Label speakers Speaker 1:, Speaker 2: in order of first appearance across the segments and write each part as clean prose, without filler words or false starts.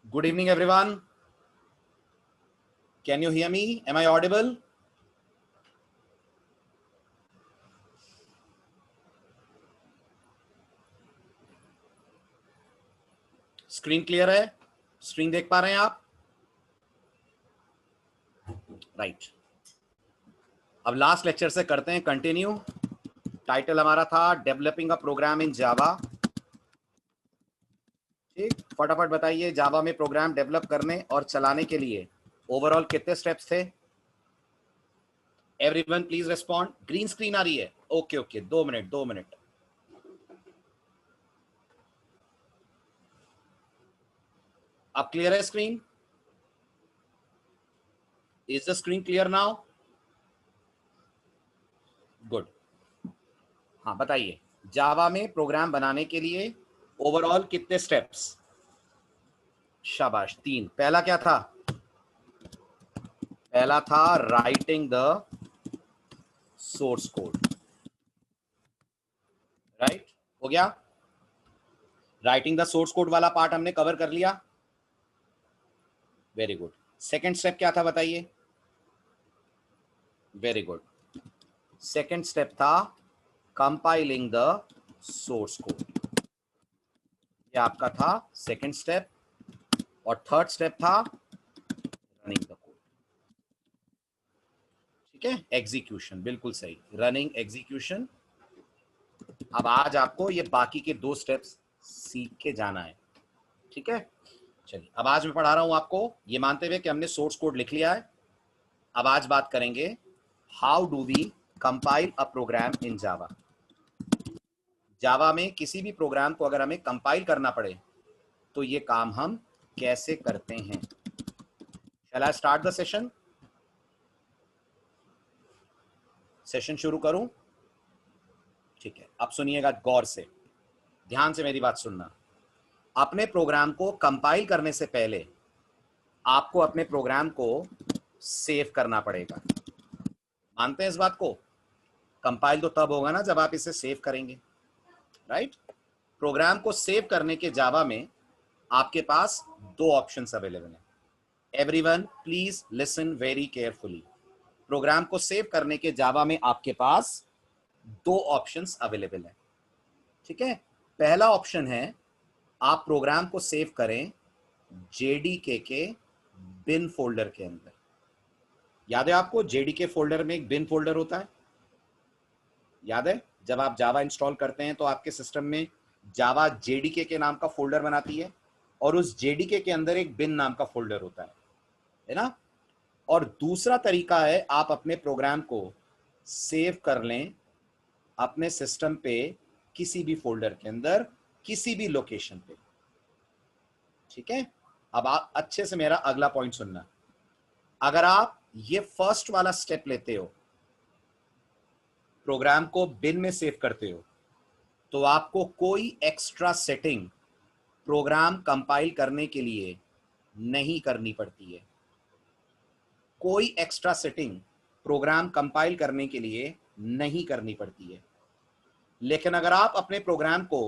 Speaker 1: Good evening, everyone. Can you hear me? Am I audible? Screen clear है? Screen देख पा रहे हैं आप? राइट। अब लास्ट लेक्चर से करते हैं कंटिन्यू। टाइटल हमारा था डेवलपिंग अ प्रोग्राम इन जावा। ठीक, फटाफट बताइए, जावा में प्रोग्राम डेवलप करने और चलाने के लिए ओवरऑल कितने स्टेप्स थे? Everyone please respond. Green screen आ रही है? Okay okay, 2 minute. अब क्लियर है screen? Is the screen clear now? Good. हाँ बताइए, जावा में प्रोग्राम बनाने के लिए ओवरऑल कितने स्टेप्स? शाबाश, 3। पहला क्या था? पहला था writing the source code. Right, हो गया। राइटिंग द सोर्स कोड वाला पार्ट हमने कवर कर लिया। Very good. सेकंड स्टेप क्या था बताइए? Very good. सेकंड स्टेप था कंपाइलिंग द सोर्स कोड। ये आपका था सेकंड स्टेप। और थर्ड स्टेप था रनिंग द कोड। ठीक है, एग्जीक्यूशन, बिल्कुल सही, रनिंग एग्जीक्यूशन। अब आज आपको ये बाकी के 2 स्टेप्स सीख के जाना है। ठीक है, चलिए अब आज मैं पढ़ा रहा हूं आपको, ये मानते हुए कि हमने सोर्स कोड लिख लिया है। अब आज बात करेंगे how do we compile a program in Java. Java में किसी भी प्रोग्राम को अगर हमें कंपाइल करना पड़े तो ये काम हम कैसे करते हैं। Shall I start the session? Session शुरू करूं? ठीक है, अब सुनिएगा गौर से, ध्यान से मेरी बात सुनना। अपने प्रोग्राम को कंपाइल करने से पहले आपको अपने प्रोग्राम को सेव करना पड़ेगा। मानते हैं इस बात को? कंपाइल तो तब होगा ना जब आप इसे सेव करेंगे। राइट? प्रोग्राम को सेव करने के जावा में आपके पास 2 ऑप्शंस अवेलेबल हैं। Everyone please listen very carefully. Program को सेव करने के जावा में आपके पास 2 ऑप्शंस अवेलेबल हैं। ठीक है, पहला ऑप्शन है आप प्रोग्राम को सेव करें जेडीके के बिन फोल्डर के अंदर। याद है आपको, जेडीके फोल्डर में एक बिन फोल्डर होता है? याद है, जब आप जावा इंस्टॉल करते हैं तो आपके सिस्टम में जावा जेडीके के नाम का फोल्डर बनाती है और उस जेडीके के अंदर एक बिन नाम का फोल्डर होता है ना? और दूसरा तरीका है आप अपने प्रोग्राम को सेव कर लें अपने सिस्टम पे किसी भी फोल्डर के अंदर, किसी भी लोकेशन पे। ठीक है, अब आप अच्छे से मेरा अगला पॉइंट सुनना। अगर आप ये फर्स्ट वाला स्टेप लेते हो, प्रोग्राम को बिन में सेव करते हो, तो आपको कोई एक्स्ट्रा सेटिंग प्रोग्राम कंपाइल करने के लिए नहीं करनी पड़ती है। कोई एक्स्ट्रा सेटिंग प्रोग्राम कंपाइल करने के लिए नहीं करनी पड़ती है। लेकिन अगर आप अपने प्रोग्राम को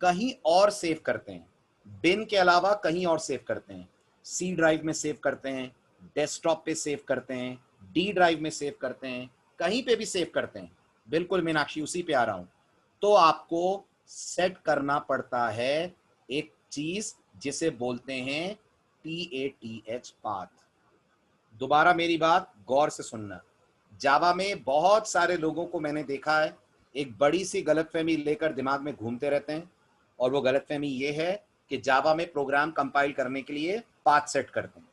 Speaker 1: कहीं और सेव करते हैं, बिन के अलावा कहीं और सेव करते हैं, सी ड्राइव में सेव करते हैं, डेस्कटॉप पे सेव करते हैं, डी ड्राइव में सेव करते हैं, कहीं पे भी सेव करते हैं, बिल्कुल मीनाक्षी, उसी पे आ रहा हूं। तो आपको सेट करना पड़ता है एक चीज जिसे बोलते हैं PATH, पाथ। दोबारा मेरी बात गौर से सुनना। जावा में बहुत सारे लोगों को मैंने देखा है एक बड़ी सी गलतफहमी लेकर दिमाग में घूमते रहते हैं, और वो गलतफहमी ये है कि जावा में प्रोग्राम कंपाइल करने के लिए पाथ सेट करते हैं।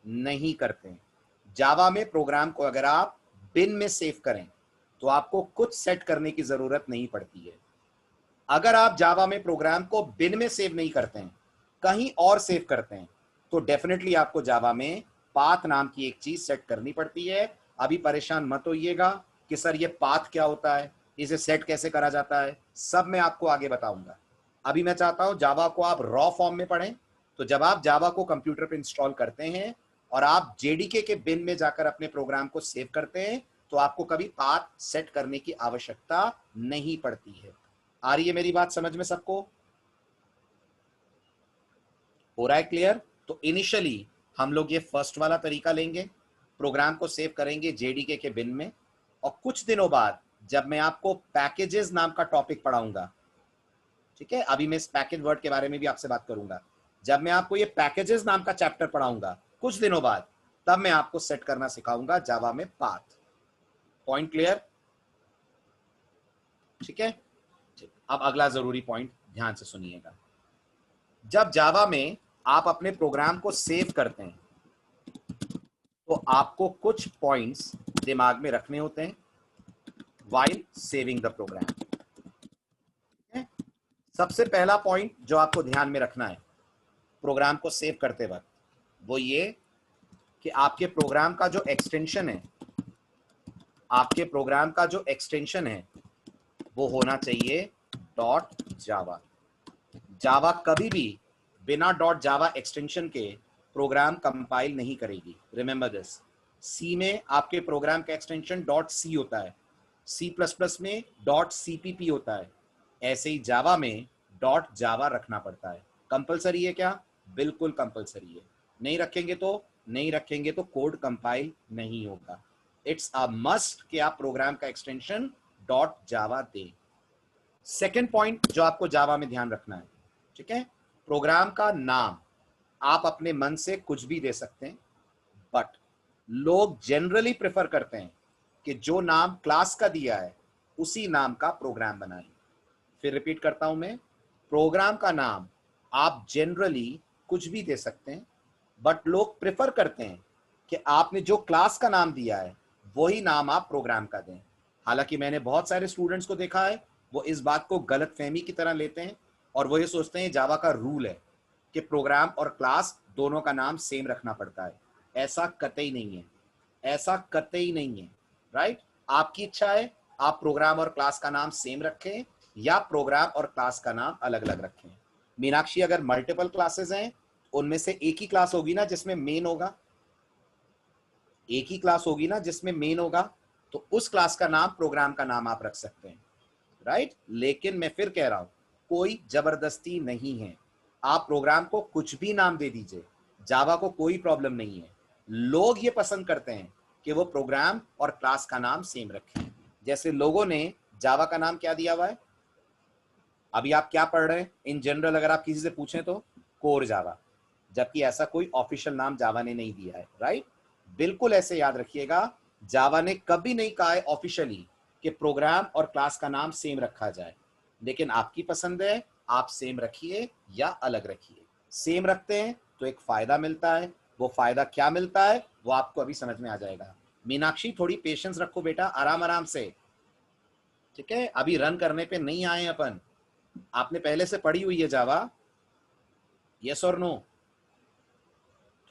Speaker 1: नहीं करते हैं। जावा में प्रोग्राम को अगर आप बिन में सेव करें तो आपको कुछ सेट करने की जरूरत नहीं पड़ती है। अगर आप जावा में प्रोग्राम को बिन में सेव नहीं करते हैं, कहीं और सेव करते हैं, तो डेफिनेटली आपको जावा में पाथ नाम की एक चीज सेट करनी पड़ती है। अभी परेशान मत होइएगा कि सर ये पाथ क्या होता है, इसे सेट कैसे करा जाता है, सब मैं आपको आगे बताऊंगा। अभी मैं चाहता हूं जावा को आप रॉ फॉर्म में पढ़ें। तो जब आप जावा को कंप्यूटर पर इंस्टॉल करते हैं और आप जेडीके के बिन में जाकर अपने प्रोग्राम को सेव करते हैं, तो आपको कभी पाथ सेट करने की आवश्यकता नहीं पड़ती है। आ रही है मेरी बात समझ में सबको? हो रहा है क्लियर? तो इनिशियली हम लोग ये फर्स्ट वाला तरीका लेंगे, प्रोग्राम को सेव करेंगे जेडीके के बिन में, और कुछ दिनों बाद जब मैं आपको पैकेजेस नाम का टॉपिक पढ़ाऊंगा, ठीक है, अभी मैं इस पैकेज वर्ड के बारे में भी आपसे बात करूंगा, जब मैं आपको ये पैकेजेस नाम का चैप्टर पढ़ाऊंगा कुछ दिनों बाद, तब मैं आपको सेट करना सिखाऊंगा जावा में पाथ। Point clear? ठीक है, अब अगला जरूरी पॉइंट ध्यान से सुनिएगा। जब जावा में आप अपने प्रोग्राम को सेव करते हैं तो आपको कुछ पॉइंट्स दिमाग में रखने होते हैं व्हाइल सेविंग द प्रोग्राम। सबसे पहला पॉइंट जो आपको ध्यान में रखना है प्रोग्राम को सेव करते वक्त, वो ये कि आपके प्रोग्राम का जो एक्सटेंशन है, आपके प्रोग्राम का जो एक्सटेंशन है वो होना चाहिए डॉट जावा। जावा कभी भी बिना डॉट जावा एक्सटेंशन के प्रोग्राम कंपाइल नहीं करेगी। Remember this. सी में आपके प्रोग्राम का एक्सटेंशन डॉट सी होता है, सी प्लस प्लस में डॉट CPP होता है, ऐसे ही जावा में डॉट जावा रखना पड़ता है। कंपलसरी है क्या? बिल्कुल कंपलसरी है। नहीं रखेंगे तो कोड कंपाइल नहीं होगा। इट्स अ मस्ट कि आप प्रोग्राम का एक्सटेंशन डॉट जावा दें। सेकेंड पॉइंट जो आपको जावा में ध्यान रखना है, ठीक है, प्रोग्राम का नाम आप अपने मन से कुछ भी दे सकते हैं, बट लोग जनरली प्रेफर करते हैं कि जो नाम क्लास का दिया है उसी नाम का प्रोग्राम बनाएं। फिर रिपीट करता हूं मैं, प्रोग्राम का नाम आप जनरली कुछ भी दे सकते हैं, बट लोग प्रेफर करते हैं कि आपने जो क्लास का नाम दिया है वही नाम आप प्रोग्राम का दें। हालांकि मैंने बहुत सारे स्टूडेंट्स को देखा है वो इस बात को गलतफहमी की तरह लेते हैं और वो ये सोचते हैं जावा का रूल है कि प्रोग्राम और क्लास दोनों का नाम सेम रखना पड़ता है। ऐसा कतई नहीं है, ऐसा कतई नहीं है। राइट? आपकी इच्छा है आप प्रोग्राम और क्लास का नाम सेम रखें या प्रोग्राम और क्लास का नाम अलग अलग रखें। मीनाक्षी, अगर मल्टीपल क्लासेस हैं उनमें से एक ही क्लास होगी ना जिसमें मेन होगा, एक ही क्लास होगी ना जिसमें मेन होगा, तो उस क्लास का नाम प्रोग्राम का नाम आप रख सकते हैं। राइट? लेकिन मैं फिर कह रहा हूं कोई जबरदस्ती नहीं है, आप प्रोग्राम को कुछ भी नाम दे दीजिए, जावा को कोई प्रॉब्लम नहीं है। लोग ये पसंद करते हैं कि वो प्रोग्राम और क्लास का नाम सेम रखें। जैसे लोगों ने जावा का नाम क्या दिया हुआ है, अभी आप क्या पढ़ रहे हैं इन जनरल, अगर आप किसी से पूछें तो कोर जावा, जबकि ऐसा कोई ऑफिशियल नाम जावा ने नहीं दिया है। राइट? बिल्कुल ऐसे याद रखिएगा, जावा ने कभी नहीं कहा है ऑफिशियली कि प्रोग्राम और क्लास का नाम सेम रखा जाए, लेकिन आपकी पसंद है, आप सेम रखिए या अलग रखिए। सेम रखते हैं तो एक फायदा मिलता है, वो फायदा क्या मिलता है वो आपको अभी समझ में आ जाएगा। मीनाक्षी, थोड़ी पेशेंस रखो बेटा, आराम आराम से, ठीक है? अभी रन करने पे नहीं आए अपन, आपने पहले से पढ़ी हुई है जावा, यस और नो?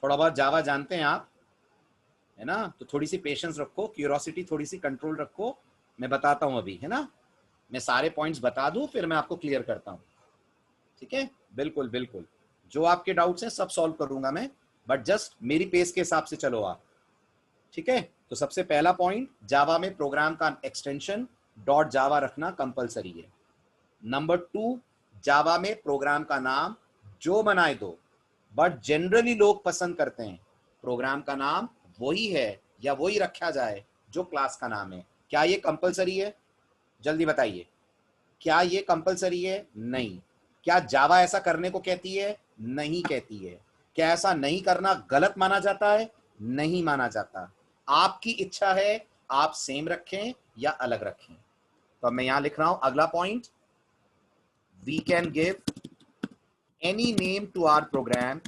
Speaker 1: थोड़ा बहुत जावा जानते हैं आप, है ना? तो थोड़ी सी पेशेंस रखो, क्यूरोसिटी थोड़ी सी कंट्रोल रखो, मैं बताता हूं अभी, है ना? मैं सारे पॉइंट्स बता दूं फिर मैं आपको क्लियर करता हूं, ठीक है? बिल्कुल बिल्कुल, जो आपके डाउट्स हैं सब सॉल्व करूंगा मैं, बट जस्ट मेरी पेस के हिसाब से चलो आप, ठीक है? तो सबसे पहला पॉइंट, जावा में प्रोग्राम का एक्सटेंशन डॉट जावा रखना कंपलसरी है। नंबर 2, जावा में प्रोग्राम का नाम जो बनाए दो, बट जनरली लोग पसंद करते हैं प्रोग्राम का नाम वही है या वही रखा जाए जो क्लास का नाम है। क्या ये कंपलसरी है? जल्दी बताइए, क्या ये कंपलसरी है? नहीं। क्या जावा ऐसा करने को कहती है? नहीं कहती है। क्या ऐसा नहीं करना गलत माना जाता है? नहीं माना जाता। आपकी इच्छा है, आप सेम रखें या अलग रखें। तो अब मैं यहां लिख रहा हूं अगला point, we can give any name to our program,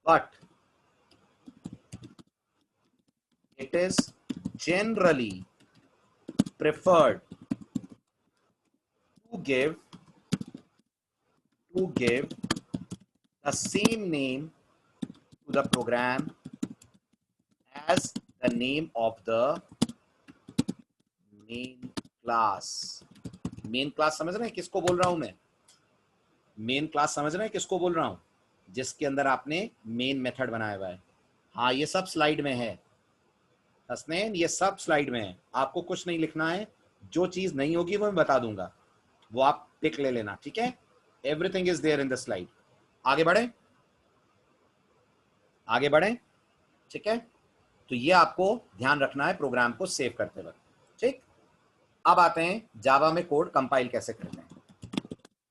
Speaker 1: but it is generally preferred to give the same name to the program as the name of the main class. Main class समझ रहे हैं किसको बोल रहा हूं मैं? Main class समझ रहे हैं किसको बोल रहा हूं? जिसके अंदर आपने मेन मेथड बनाया हुआ है। हाँ, ये सब स्लाइड में है हसनैन, ये सब स्लाइड में है, आपको कुछ नहीं लिखना है। जो चीज नहीं होगी वो मैं बता दूंगा, वो आप पिक ले लेना, ठीक है? Everything is there in the slide. आगे बढ़े, आगे बढ़े, ठीक है? तो ये आपको ध्यान रखना है प्रोग्राम को सेव करते वक्त, ठीक? अब आते हैं जावा में कोड कंपाइल कैसे करते हैं।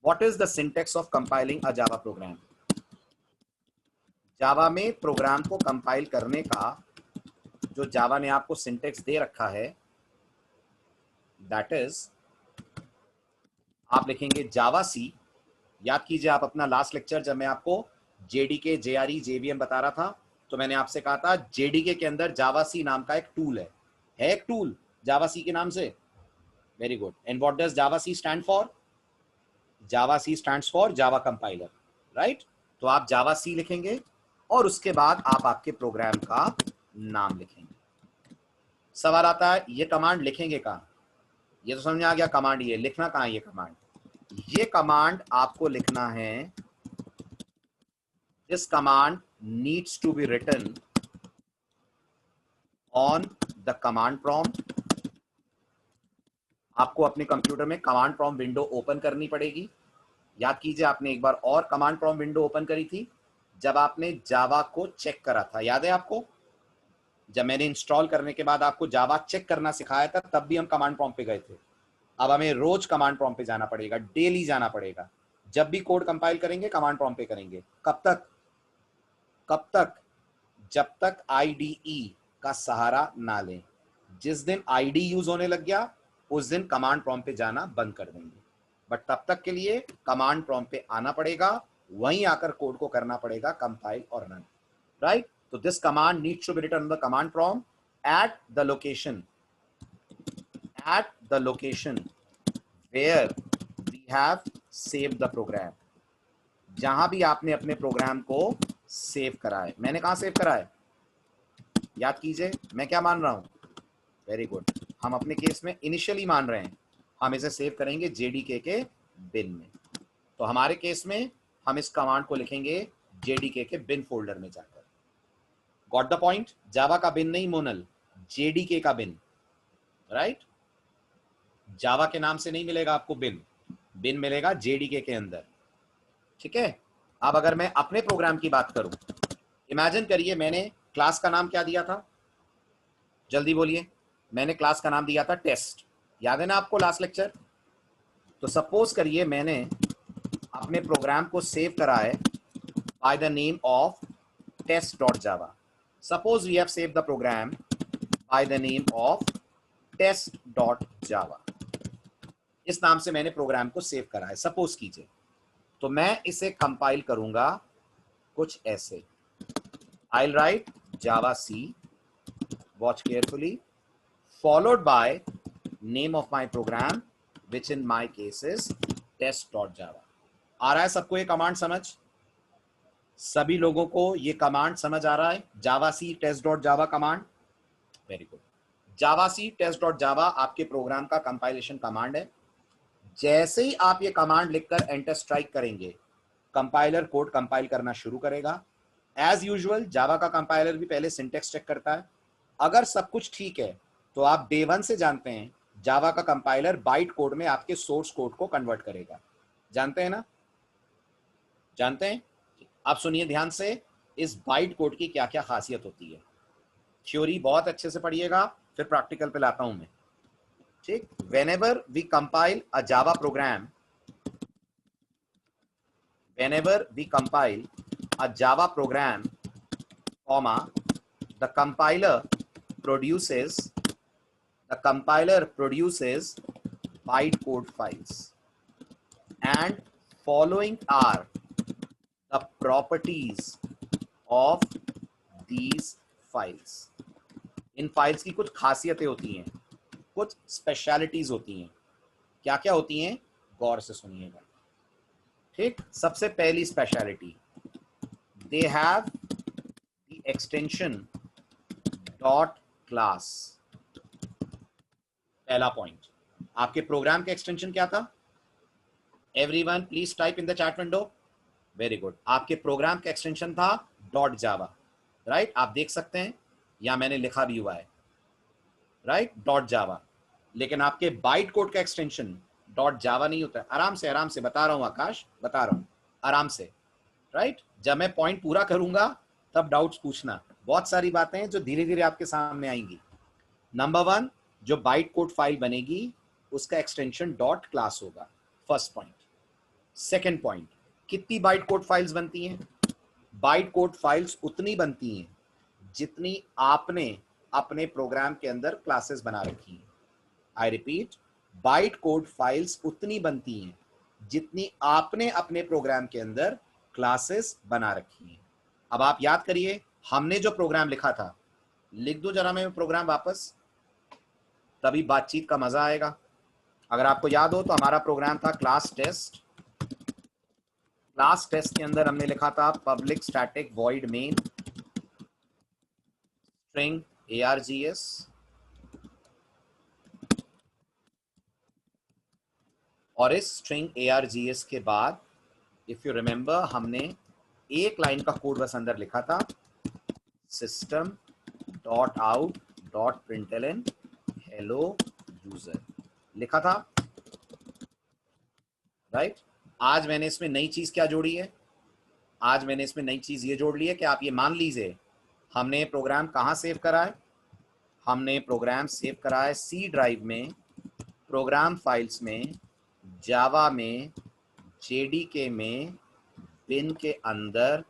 Speaker 1: What is the syntax of compiling a Java program? Java में प्रोग्राम को कंपाइल करने का जो जावा ने आपको सिंटेक्स दे रखा है, दैट इज, आप लिखेंगे जावा सी। याद कीजिए आप अपना लास्ट लेक्चर जब मैं आपको जेडीके, जेआरई, जेवीएम बता रहा था, तो मैंने आपसे कहा था जेडीके के अंदर जावा सी नाम का एक टूल है एक टूल जावा सी के नाम से। Very good. And what does Java C stand for? Java C stands for Java compiler, right? तो आप जावा सी लिखेंगे और उसके बाद आप आपके प्रोग्राम का नाम लिखेंगे। सवाल आता है ये कमांड लिखेंगे कहाँ? ये तो समझ में आ गया, कमांड ये लिखना कहाँ है? ये कमांड, ये कमांड आपको लिखना है, this command needs to be written on the command prompt. आपको अपने कंप्यूटर में कमांड प्रॉम्प्ट विंडो ओपन करनी पड़ेगी। याद कीजिए आपने एक बार और कमांड प्रॉम्प्ट विंडो ओपन करी थी जब आपने जावा को चेक करा था, याद है आपको? जब मैंने इंस्टॉल करने के बाद आपको जावा चेक करना सिखाया था, तब भी हम कमांड प्रॉम्प्ट पे गए थे। अब हमें रोज कमांड प्रॉम्प्ट पे जाना पड़ेगा, डेली जाना पड़ेगा। जब भी कोड कंपाइल करेंगे कमांड प्रॉम्प्ट पे करेंगे। कब तक? कब तक? जब तक आईडीई का सहारा ना लें। जिस दिन आईडी यूज होने लग गया उस दिन कमांड प्रॉम्प्ट पे जाना बंद कर देंगे, बट तब तक के लिए कमांड प्रॉम्प्ट पे आना पड़ेगा, वहीं आकर कोड को करना पड़ेगा कंपाइल और रन, राइट? तो this command needs to be written on the command prompt at the location where we have saved the program. जहां भी आपने अपने प्रोग्राम को सेव करा है। मैंने कहां सेव करा है? याद कीजिए मैं क्या मान रहा हूं? Very good. हम अपने केस में इनिशियली मान रहे हैं, हम इसे सेव करेंगे जेडीके के बिन में। तो हमारे केस में हम इस कमांड को लिखेंगे जेडीके के बिन फोल्डर में जाकर। Got the point? जावा का बिन नहीं मोनल, जेडीके का बिन, राइट? जावा के नाम से नहीं मिलेगा आपको बिन, बिन मिलेगा जेडीके के अंदर, ठीक है? अब अगर मैं अपने प्रोग्राम की बात करूं, इमेजिन करिए मैंने क्लास का नाम क्या दिया था? जल्दी बोलिए। मैंने क्लास का नाम दिया था टेस्ट, याद है ना आपको लास्ट लेक्चर? तो सपोज करिए मैंने अपने प्रोग्राम को सेव करा है bye the name of test.java. Suppose we have saved the program by the name of test.java. इस नाम से मैंने प्रोग्राम को सेव करा है, सपोज कीजिए। तो मैं इसे कंपाइल करूंगा कुछ ऐसे, I'll write java c, watch carefully, followed by name of my program, which in my case is test.java. आ रहा है सबको ये कमांड समझ? सभी लोगों को ये कमांड समझ आ रहा है? Java C test java command. Very good. Java C test java आपके प्रोग्राम का कंपाइलेशन कमांड है। जैसे ही आप ये कमांड लिखकर एंटर स्ट्राइक करेंगे, कंपाइलर कोड कंपाइल करना शुरू करेगा। एज यूजुअल जावा का कंपाइलर भी पहले सिंटेक्स चेक करता है। अगर सब कुछ ठीक है तो आप डे 1 से जानते हैं जावा का कंपाइलर बाइट कोड में आपके सोर्स कोड को कन्वर्ट करेगा। जानते हैं ना? जानते हैं? आप सुनिए ध्यान से, इस बाइट कोड की क्या क्या खासियत होती है। थ्योरी बहुत अच्छे से पढ़िएगा, फिर प्रैक्टिकल पे लाता हूं मैं। ठीक, whenever we compile a Java program, whenever we compile a Java program, comma, the compiler produces bytecode files, and following are the properties of these files. In files की कुछ खासियतें होती हैं, कुछ स्पेशलिटीज होती हैं। क्या क्या होती हैं, गौर से सुनिएगा। ठीक, सबसे पहली speciality, they have the extension dot class. पहला पॉइंट, आपके प्रोग्राम का एक्सटेंशन क्या था? Everyone please type in the chat window. Very good, आपके प्रोग्राम का एक्सटेंशन था डॉट जावा, राइट? आप देख सकते हैं, या मैंने लिखा भी हुआ है, राइट, डॉट जावा। लेकिन आपके बाइट कोड का एक्सटेंशन डॉट जावा नहीं होता है। आराम से बता रहा हूं आकाश, बता रहा हूं आराम से, राइट? जब मैं पॉइंट पूरा करूंगा तब डाउट्स पूछना। बहुत सारी बातें हैं जो धीरे धीरे आपके सामने आएंगी। नंबर 1, जो बाइट कोड फाइल बनेगी उसका एक्सटेंशन डॉट क्लास होगा, फर्स्ट पॉइंट। सेकेंड पॉइंट, कितनी बाइट कोड फाइल्स बनती हैं? बाइट कोड फाइल्स उतनी बनती हैं जितनी आपने अपने प्रोग्राम के अंदर क्लासेस बना रखी हैं। I repeat, bite code files उतनी बनती हैं जितनी आपने अपने प्रोग्राम के अंदर क्लासेस बना रखी हैं। अब आप याद करिए, हमने जो प्रोग्राम लिखा था, लिख दो जरा मैं प्रोग्राम वापस, तभी बातचीत का मजा आएगा। अगर आपको याद हो तो हमारा प्रोग्राम था क्लास टेस्ट। क्लास टेस्ट के अंदर हमने लिखा था public static void main string args, और इस स्ट्रिंग args के बाद इफ यू रिमेंबर हमने एक लाइन का कोड बस अंदर लिखा था, system dot out dot println hello user लिखा था, राइट? आज मैंने इसमें नई चीज क्या जोड़ी है? आज मैंने इसमें नई चीज ये जोड़ ली है कि आप ये मान लीजिए, हमने प्रोग्राम कहाँ सेव करा है? हमने प्रोग्राम सेव करा है सी ड्राइव में, प्रोग्राम फाइल्स में, जावा में, जेडीके में, बिन के अंदर,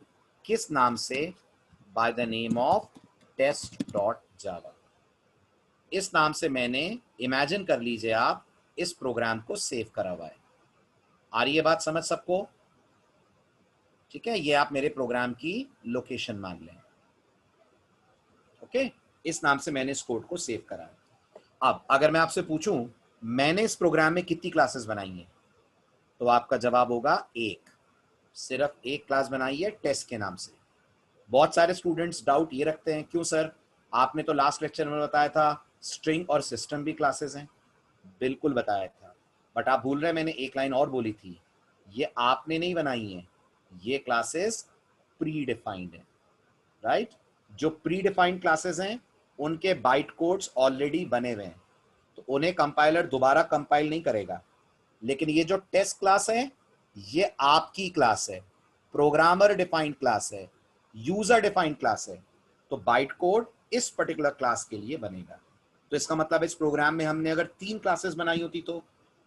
Speaker 1: किस नाम से? By the name of test dot Java. इस नाम से मैंने, इमेजिन कर लीजिए आप, इस प्रोग्राम को सेव करा हुआ है। आ रही है बात समझ सबको? ठीक है, ये आप मेरे प्रोग्राम की लोकेशन मान लें। ओके, इस नाम से मैंने इस कोड को सेव करा है। अब अगर मैं आपसे पूछूं मैंने इस प्रोग्राम में कितनी क्लासेस बनाई हैं, तो आपका जवाब होगा एक, सिर्फ एक क्लास बनाई है टेस्ट के नाम से। बहुत सारे स्टूडेंट्स डाउट ये रखते हैं, क्यों सर, आपने तो लास्ट लेक्चर में बताया था स्ट्रिंग और सिस्टम भी क्लासेस हैं। बिल्कुल बताया था, बट आप भूल रहे हैं मैंने एक लाइन और बोली थी, ये आपने नहीं बनाई है, ये क्लासेस प्री डिफाइंड है, राइट? जो प्री डिफाइंड क्लासेस हैं उनके बाइट कोड्स ऑलरेडी बने हुए हैं, तो उन्हें कंपाइलर दोबारा कंपाइल नहीं करेगा। लेकिन ये जो टेस्ट क्लास है ये आपकी क्लास है, प्रोग्रामर डिफाइंड क्लास है, यूजर डिफाइंड क्लास है, तो बाइट कोड इस पर्टिकुलर क्लास के लिए बनेगा। तो इसका मतलब इस प्रोग्राम में हमने अगर 3 क्लासेस बनाई होती, तो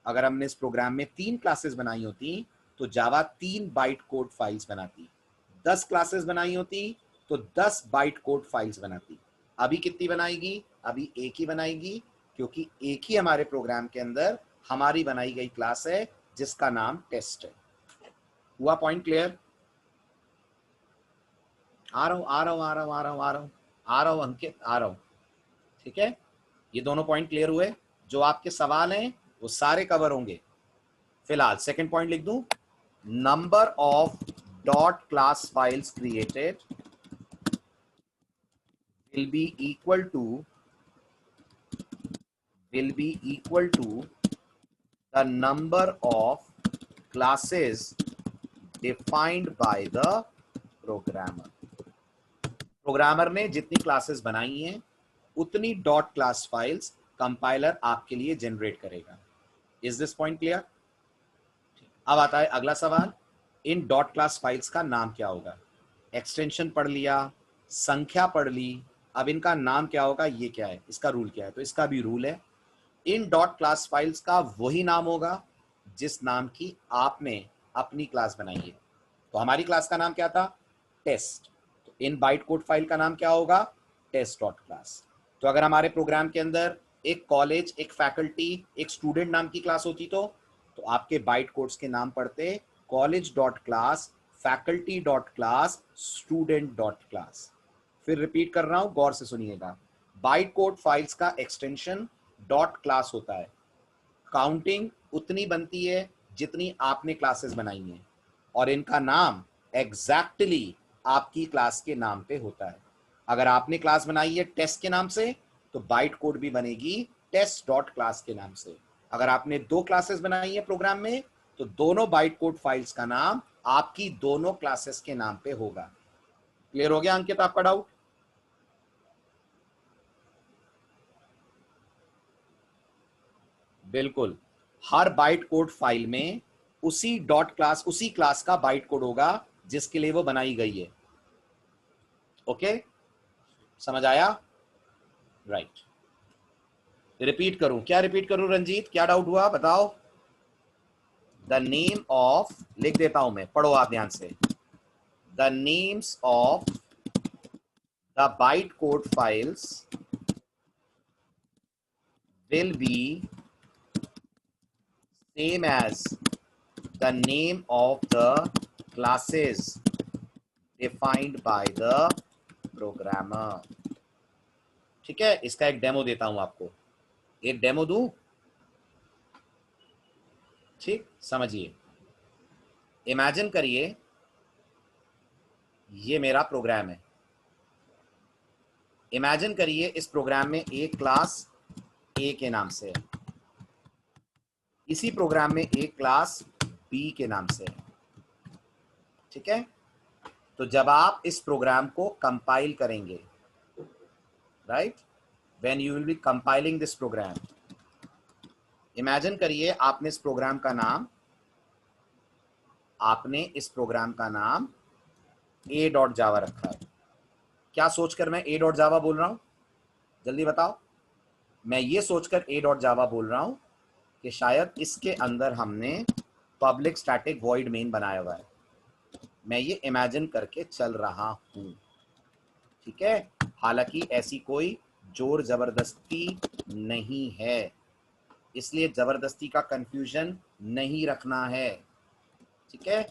Speaker 1: अगर हमने इस प्रोग्राम में 3 क्लासेस बनाई होती तो जावा 3 बाइट कोड फाइल्स बनाती। 10 क्लासेस बनाई होती तो 10 बाइट कोड फाइल्स बनाती। अभी कितनी बनाएगी? अभी एक ही बनाएगी, क्योंकि एक ही हमारे प्रोग्राम के अंदर हमारी बनाई गई क्लास है जिसका नाम टेस्ट है। हुआ पॉइंट क्लियर? आ रहा हूं अंकित, आ रहा हूं। ठीक है, ये दोनों पॉइंट क्लियर हुए? जो आपके सवाल हैं वो सारे कवर होंगे। फिलहाल सेकंड पॉइंट लिख दूं, number of dot class files created will be equal to the number of classes defined by the programmer. Programmer ने जितनी क्लासेस बनाई हैं उतनी डॉट क्लास फाइल्स कंपाइलर आपके लिए जनरेट करेगा। Is this point clear? अब आता है अगला सवाल, इन डॉट क्लास फाइल्स का नाम क्या होगा? एक्सटेंशन पढ़ लिया, संख्या पढ़ ली, अब इनका नाम क्या होगा, ये क्या है, इसका रूल क्या है? तो इसका भी रूल है, इन डॉट क्लास फाइल्स का वही नाम होगा जिस नाम की आपने अपनी क्लास बनाई है। तो हमारी क्लास का नाम क्या था? टेस्ट। तो इन बाइट कोड फाइल का नाम क्या होगा? Test dot class. तो अगर हमारे प्रोग्राम के अंदर एक कॉलेज, एक फैकल्टी, एक स्टूडेंट नाम की क्लास होती तो आपके बाइट कोड्स के नाम पड़ते college dot class, faculty dot class, student dot class. फिर रिपीट कर रहा हूं, गौर से सुनिएगा। बाइट कोड फाइल्स का एक्सटेंशन डॉट क्लास होता है। काउंटिंग उतनी बनती है जितनी आपने क्लासेस बनाई हैं, और इनका नाम एग्जैक्टली आपकी क्लास के नाम पे होता है। अगर आपने क्लास बनाई है टेस्ट के नाम से तो बाइट कोड भी बनेगी टेस्ट डॉट क्लास के नाम से। अगर आपने दो क्लासेस बनाई है प्रोग्राम में तो दोनों बाइट कोड फाइल्स का नाम आपकी दोनों क्लासेस के नाम पे होगा। क्लियर हो गया अंकित आपका डाउट? बिल्कुल। हर बाइट कोड फाइल में उसी डॉट क्लास, उसी क्लास का बाइट कोड होगा जिसके लिए वो बनाई गई है। ओके, समझ आया? राइट। रिपीट करूं? क्या रिपीट करूं रंजीत, क्या डाउट हुआ बताओ? द नेम ऑफ, लिख देता हूं मैं, पढ़ो आप ध्यान से। The names of the bite code files will be same as the name of the classes defined by the programmer। ठीक है, इसका एक डेमो देता हूं आपको। एक डेमो दूं? ठीक, समझिए। इमेजिन करिए ये मेरा प्रोग्राम है। इमेजिन करिए इस प्रोग्राम में एक क्लास ए के नाम से है, इसी प्रोग्राम में एक क्लास बी के नाम से है। ठीक है, तो जब आप इस प्रोग्राम को कंपाइल करेंगे, right, when you will be compiling this program, imagine करिए आपने इस प्रोग्राम का नाम ए डॉट जावा रखा है। क्या सोचकर मैं ए डॉट जावा बोल रहा हूं? जल्दी बताओ। मैं ये सोचकर ए डॉट जावा बोल रहा हूं कि शायद इसके अंदर हमने पब्लिक स्टैटिक वॉइड मेन बनाया हुआ है। मैं ये इमेजिन करके चल रहा हूं, ठीक है? हालांकि ऐसी कोई जोर जबरदस्ती नहीं है, इसलिए जबरदस्ती का कंफ्यूजन नहीं रखना है। ठीक है,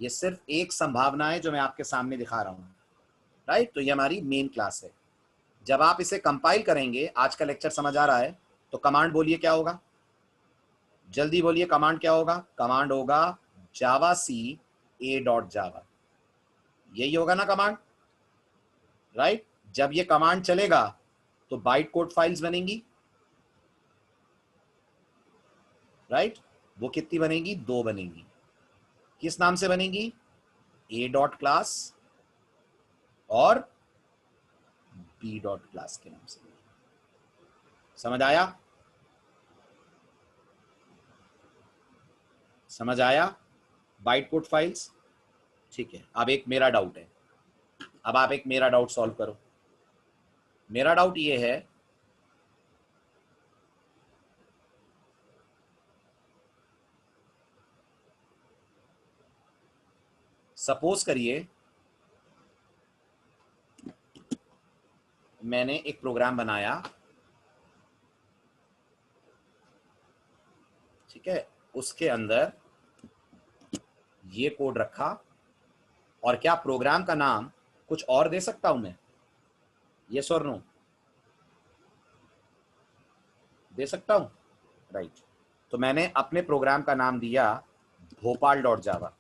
Speaker 1: ये सिर्फ एक संभावना है जो मैं आपके सामने दिखा रहा हूं। राइट, तो ये हमारी मेन क्लास है। जब आप इसे कंपाइल करेंगे, आज का लेक्चर समझ आ रहा है तो कमांड बोलिए क्या होगा? जल्दी बोलिए, कमांड क्या होगा? कमांड होगा जावा सी ए डॉट जावा। यही होगा ना कमांड? राइट, जब ये कमांड चलेगा तो बाइट कोड फाइल्स बनेंगी। राइट, वो कितनी बनेगी? दो बनेगी। किस नाम से बनेगी? ए डॉट क्लास और बी डॉट क्लास के नाम से। समझ आया? समझ आया बाइट कोड फाइल्स? ठीक है, अब एक मेरा डाउट है। अब आप एक मेरा डाउट सॉल्व करो। मेरा डाउट ये है, सपोज करिए मैंने एक प्रोग्राम बनाया, ठीक है, उसके अंदर ये कोड रखा, और क्या प्रोग्राम का नाम कुछ और दे सकता हूं मैं? यस और नो? दे सकता हूं, राइट। तो मैंने अपने प्रोग्राम का नाम दिया भोपाल डॉट जावा।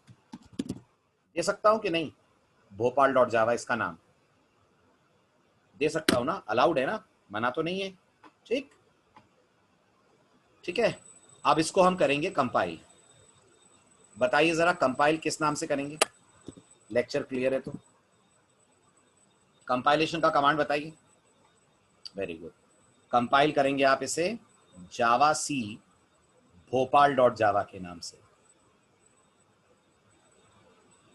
Speaker 1: दे सकता हूं कि नहीं? भोपाल डॉट जावा इसका नाम दे सकता हूं ना? अलाउड है ना, मना तो नहीं है। ठीक, ठीक है। अब इसको हम करेंगे कंपाइल। बताइए जरा कंपाइल किस नाम से करेंगे? लेक्चर क्लियर है तो कंपाइलेशन का कमांड बताइए। Very good. कंपाइल करेंगे आप इसे जावा सी भोपाल डॉट जावा के नाम से।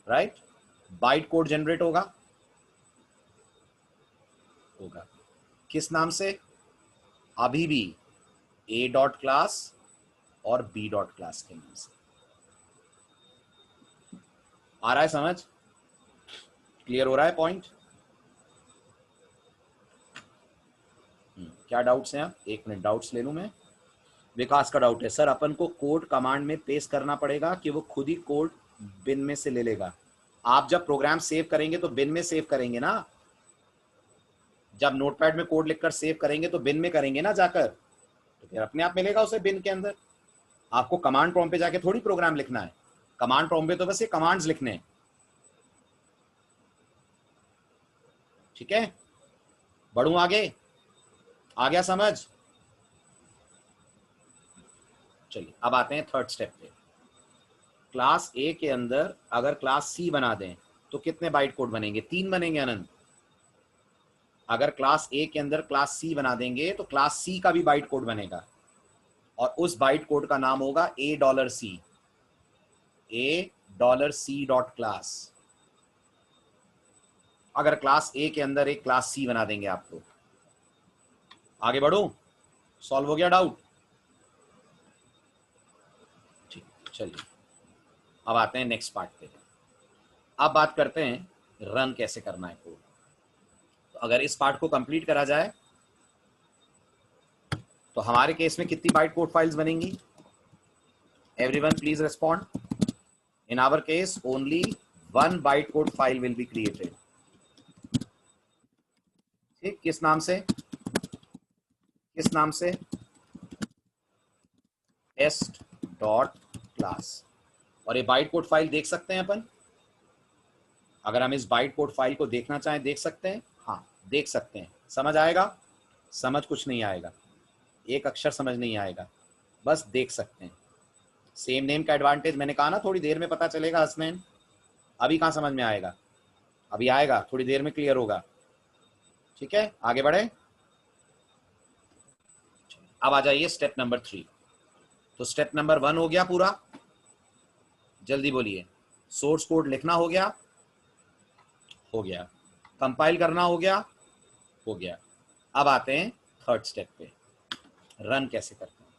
Speaker 1: राइट, बाइट कोड जनरेट होगा किस नाम से? अभी भी ए डॉट क्लास और बी डॉट क्लास के नाम से। आ रहा है समझ? क्लियर हो रहा है पॉइंट? क्या डाउट्स हैं? एक मिनट डाउट्स ले लूं मैं। विकास का डाउट है, सर अपन को कोड कमांड में पेस्ट करना पड़ेगा कि वो खुद ही कोड बिन में से ले लेगा? आप जब प्रोग्राम सेव करेंगे तो बिन में सेव करेंगे ना। जब नोटपैड में कोड लिखकर सेव करेंगे तो बिन में करेंगे ना जाकर, तो फिर अपने आप मिलेगा उसे बिन के अंदर। आपको कमांड प्रॉम्प्ट पे जाके थोड़ी प्रोग्राम लिखना है। कमांड प्रॉम्प्ट पे तो बस ये कमांड्स लिखने हैं। ठीक है, बढ़ूं आगे? आ गया समझ? चलिए अब आते हैं थर्ड स्टेप पे। क्लास ए के अंदर अगर क्लास सी बना दें तो कितने बाइट कोड बनेंगे? 3 बनेंगे आनंद। अगर क्लास ए के अंदर क्लास सी बना देंगे तो क्लास सी का भी बाइट कोड बनेगा और उस बाइट कोड का नाम होगा $C, $C.class। अगर क्लास ए के अंदर एक क्लास सी बना देंगे आप तो। आगे बढ़ो, सॉल्व हो गया डाउट? ठीक, चलिए अब आते हैं नेक्स्ट पार्ट पे। अब बात करते हैं रन कैसे करना है कोड। तो अगर इस पार्ट को कंप्लीट करा जाए तो हमारे केस में कितनी बाइट कोड फाइल्स बनेंगी? Everyone please respond. In our case only 1 byte code file will be created. ठीक, किस नाम से? किस नाम से? Test dot class. और ये बाइट कोड फाइल देख सकते हैं अपन? अगर हम इस बाइट कोड फाइल को देखना चाहें देख सकते हैं? हाँ देख सकते हैं। समझ आएगा? समझ कुछ नहीं आएगा, एक अक्षर समझ नहीं आएगा, बस देख सकते हैं। सेम नेम का एडवांटेज मैंने कहा ना, थोड़ी देर में पता चलेगा हसनैन। अभी कहाँ समझ में आएगा? अभी आएगा, थोड़ी देर में क्लियर होगा। ठीक है, आगे बढ़े। अब आ जाइए स्टेप नंबर 3। तो स्टेप नंबर 1 हो गया पूरा, जल्दी बोलिए। सोर्स कोड लिखना हो गया? हो गया। कंपाइल करना हो गया? हो गया। अब आते हैं थर्ड स्टेप पे, रन कैसे करते हैं।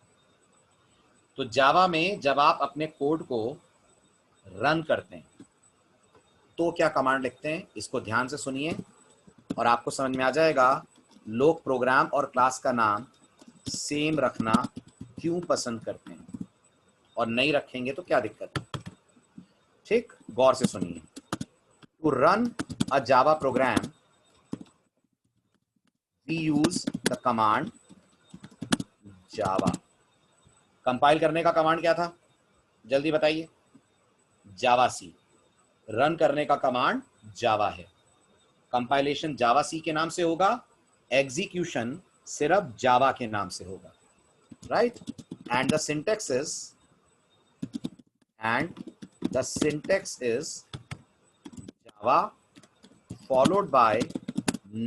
Speaker 1: तो जावा में जब आप अपने कोड को रन करते हैं तो क्या कमांड लिखते हैं, इसको ध्यान से सुनिए और आपको समझ में आ जाएगा लोग प्रोग्राम और क्लास का नाम सेम रखना क्यों पसंद करते हैं और नहीं रखेंगे तो क्या दिक्कत है। ठीक, गौर से सुनिए। To run a Java program we use the command Java. Compile करने का कमांड क्या था, जल्दी बताइए? जावा सी। रन करने का कमांड जावा है। कंपाइलेशन जावा सी के नाम से होगा, एग्जीक्यूशन सिर्फ जावा के नाम से होगा, right? And the syntax is Java followed by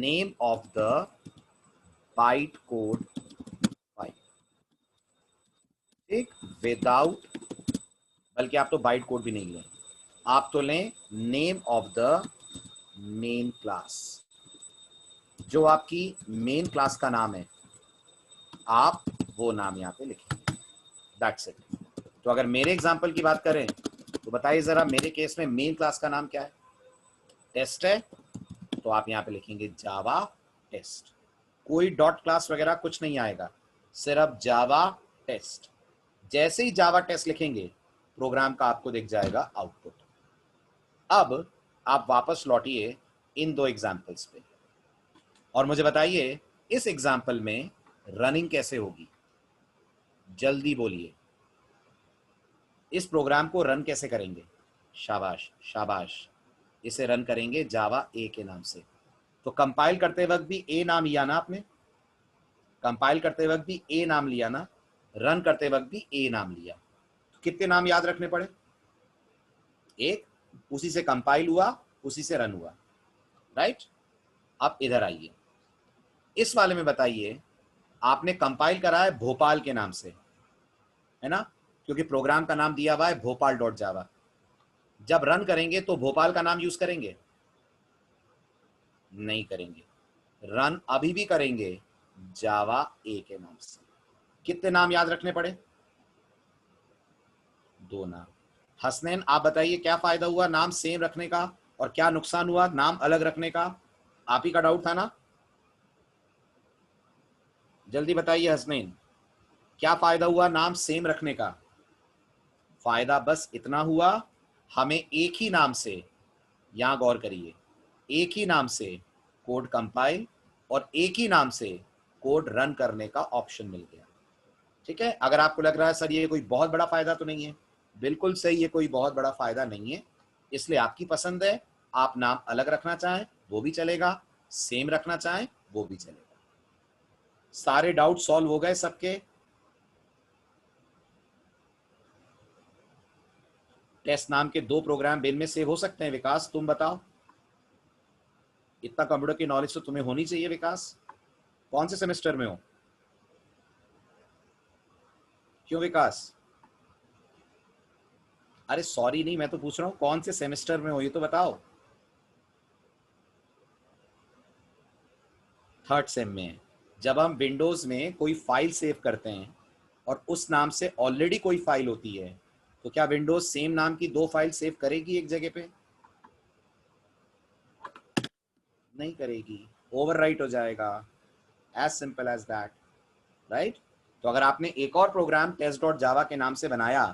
Speaker 1: name of the bytecode file। ठीक, विदाउट, बल्कि आप तो बाइट कोड भी नहीं लें, आप तो लें name of the main class. जो आपकी मेन क्लास का नाम है आप वो नाम यहाँ पे लिखेंगे, दैट्स इट। तो अगर मेरे एग्जांपल की बात करें तो बताइए जरा, मेरे केस में मेन क्लास का नाम क्या है? टेस्ट है, तो आप यहाँ पे लिखेंगे जावा टेस्ट। कोई डॉट क्लास वगैरह कुछ नहीं आएगा, सिर्फ जावा टेस्ट। जैसे ही जावा टेस्ट लिखेंगे प्रोग्राम का आपको दिख जाएगा आउटपुट। अब आप वापस लौटिए इन 2 एग्जाम्पल्स पे और मुझे बताइए इस एग्जाम्पल में रनिंग कैसे होगी, जल्दी बोलिए। इस प्रोग्राम को रन कैसे करेंगे? शाबाश शाबाश, इसे रन करेंगे जावा ए के नाम से। तो कंपाइल करते वक्त भी ए नाम लिया ना आपने? कंपाइल करते वक्त भी ए नाम लिया ना? रन करते वक्त भी ए नाम लिया। तो कितने नाम याद रखने पड़े? एक, उसी से कंपाइल हुआ, उसी से रन हुआ, राइट? अब इधर आइए, इस वाले में बताइए, आपने कंपाइल करा है भोपाल के नाम से, है ना? क्योंकि प्रोग्राम का नाम दिया हुआ है भोपाल.जावा। जब रन करेंगे तो भोपाल का नाम यूज करेंगे? नहीं करेंगे। रन अभी भी करेंगे जावा ए के नाम से। कितने नाम याद रखने पड़े? 2 नाम। हसनैन आप बताइए क्या फायदा हुआ नाम सेम रखने का और क्या नुकसान हुआ नाम अलग रखने का? आप ही का डाउट था ना? जल्दी बताइए हसनैन, क्या फायदा हुआ नाम सेम रखने का? फायदा बस इतना हुआ, हमें एक ही नाम से, यहां गौर करिए, एक ही नाम से कोड कंपाइल और एक ही नाम से कोड रन करने का ऑप्शन मिल गया। ठीक है, अगर आपको लग रहा है सर ये कोई बहुत बड़ा फायदा तो नहीं है, बिल्कुल सही, ये कोई बहुत बड़ा फायदा नहीं है। इसलिए आपकी पसंद है, आप नाम अलग रखना चाहें वो भी चलेगा, सेम रखना चाहें वो भी चलेगा। सारे डाउट सॉल्व हो गए सबके? टेस्ट नाम के 2 प्रोग्राम बिन में सेव हो सकते हैं? विकास तुम बताओ, इतना कंप्यूटर की नॉलेज तो तुम्हें होनी चाहिए। विकास कौन से सेमेस्टर में हो? क्यों विकास? अरे सॉरी नहीं, मैं तो पूछ रहा हूं कौन से सेमेस्टर में हो, ये तो बताओ। 3rd सेम में है। जब हम विंडोज में कोई फाइल सेव करते हैं और उस नाम से ऑलरेडी कोई फाइल होती है, तो क्या विंडोज सेम नाम की 2 फाइल सेव करेगी एक जगह पे? नहीं करेगी, ओवरराइट हो जाएगा, as simple as that, right? तो अगर आपने एक और प्रोग्राम टेस्ट डॉट जावा के नाम से बनाया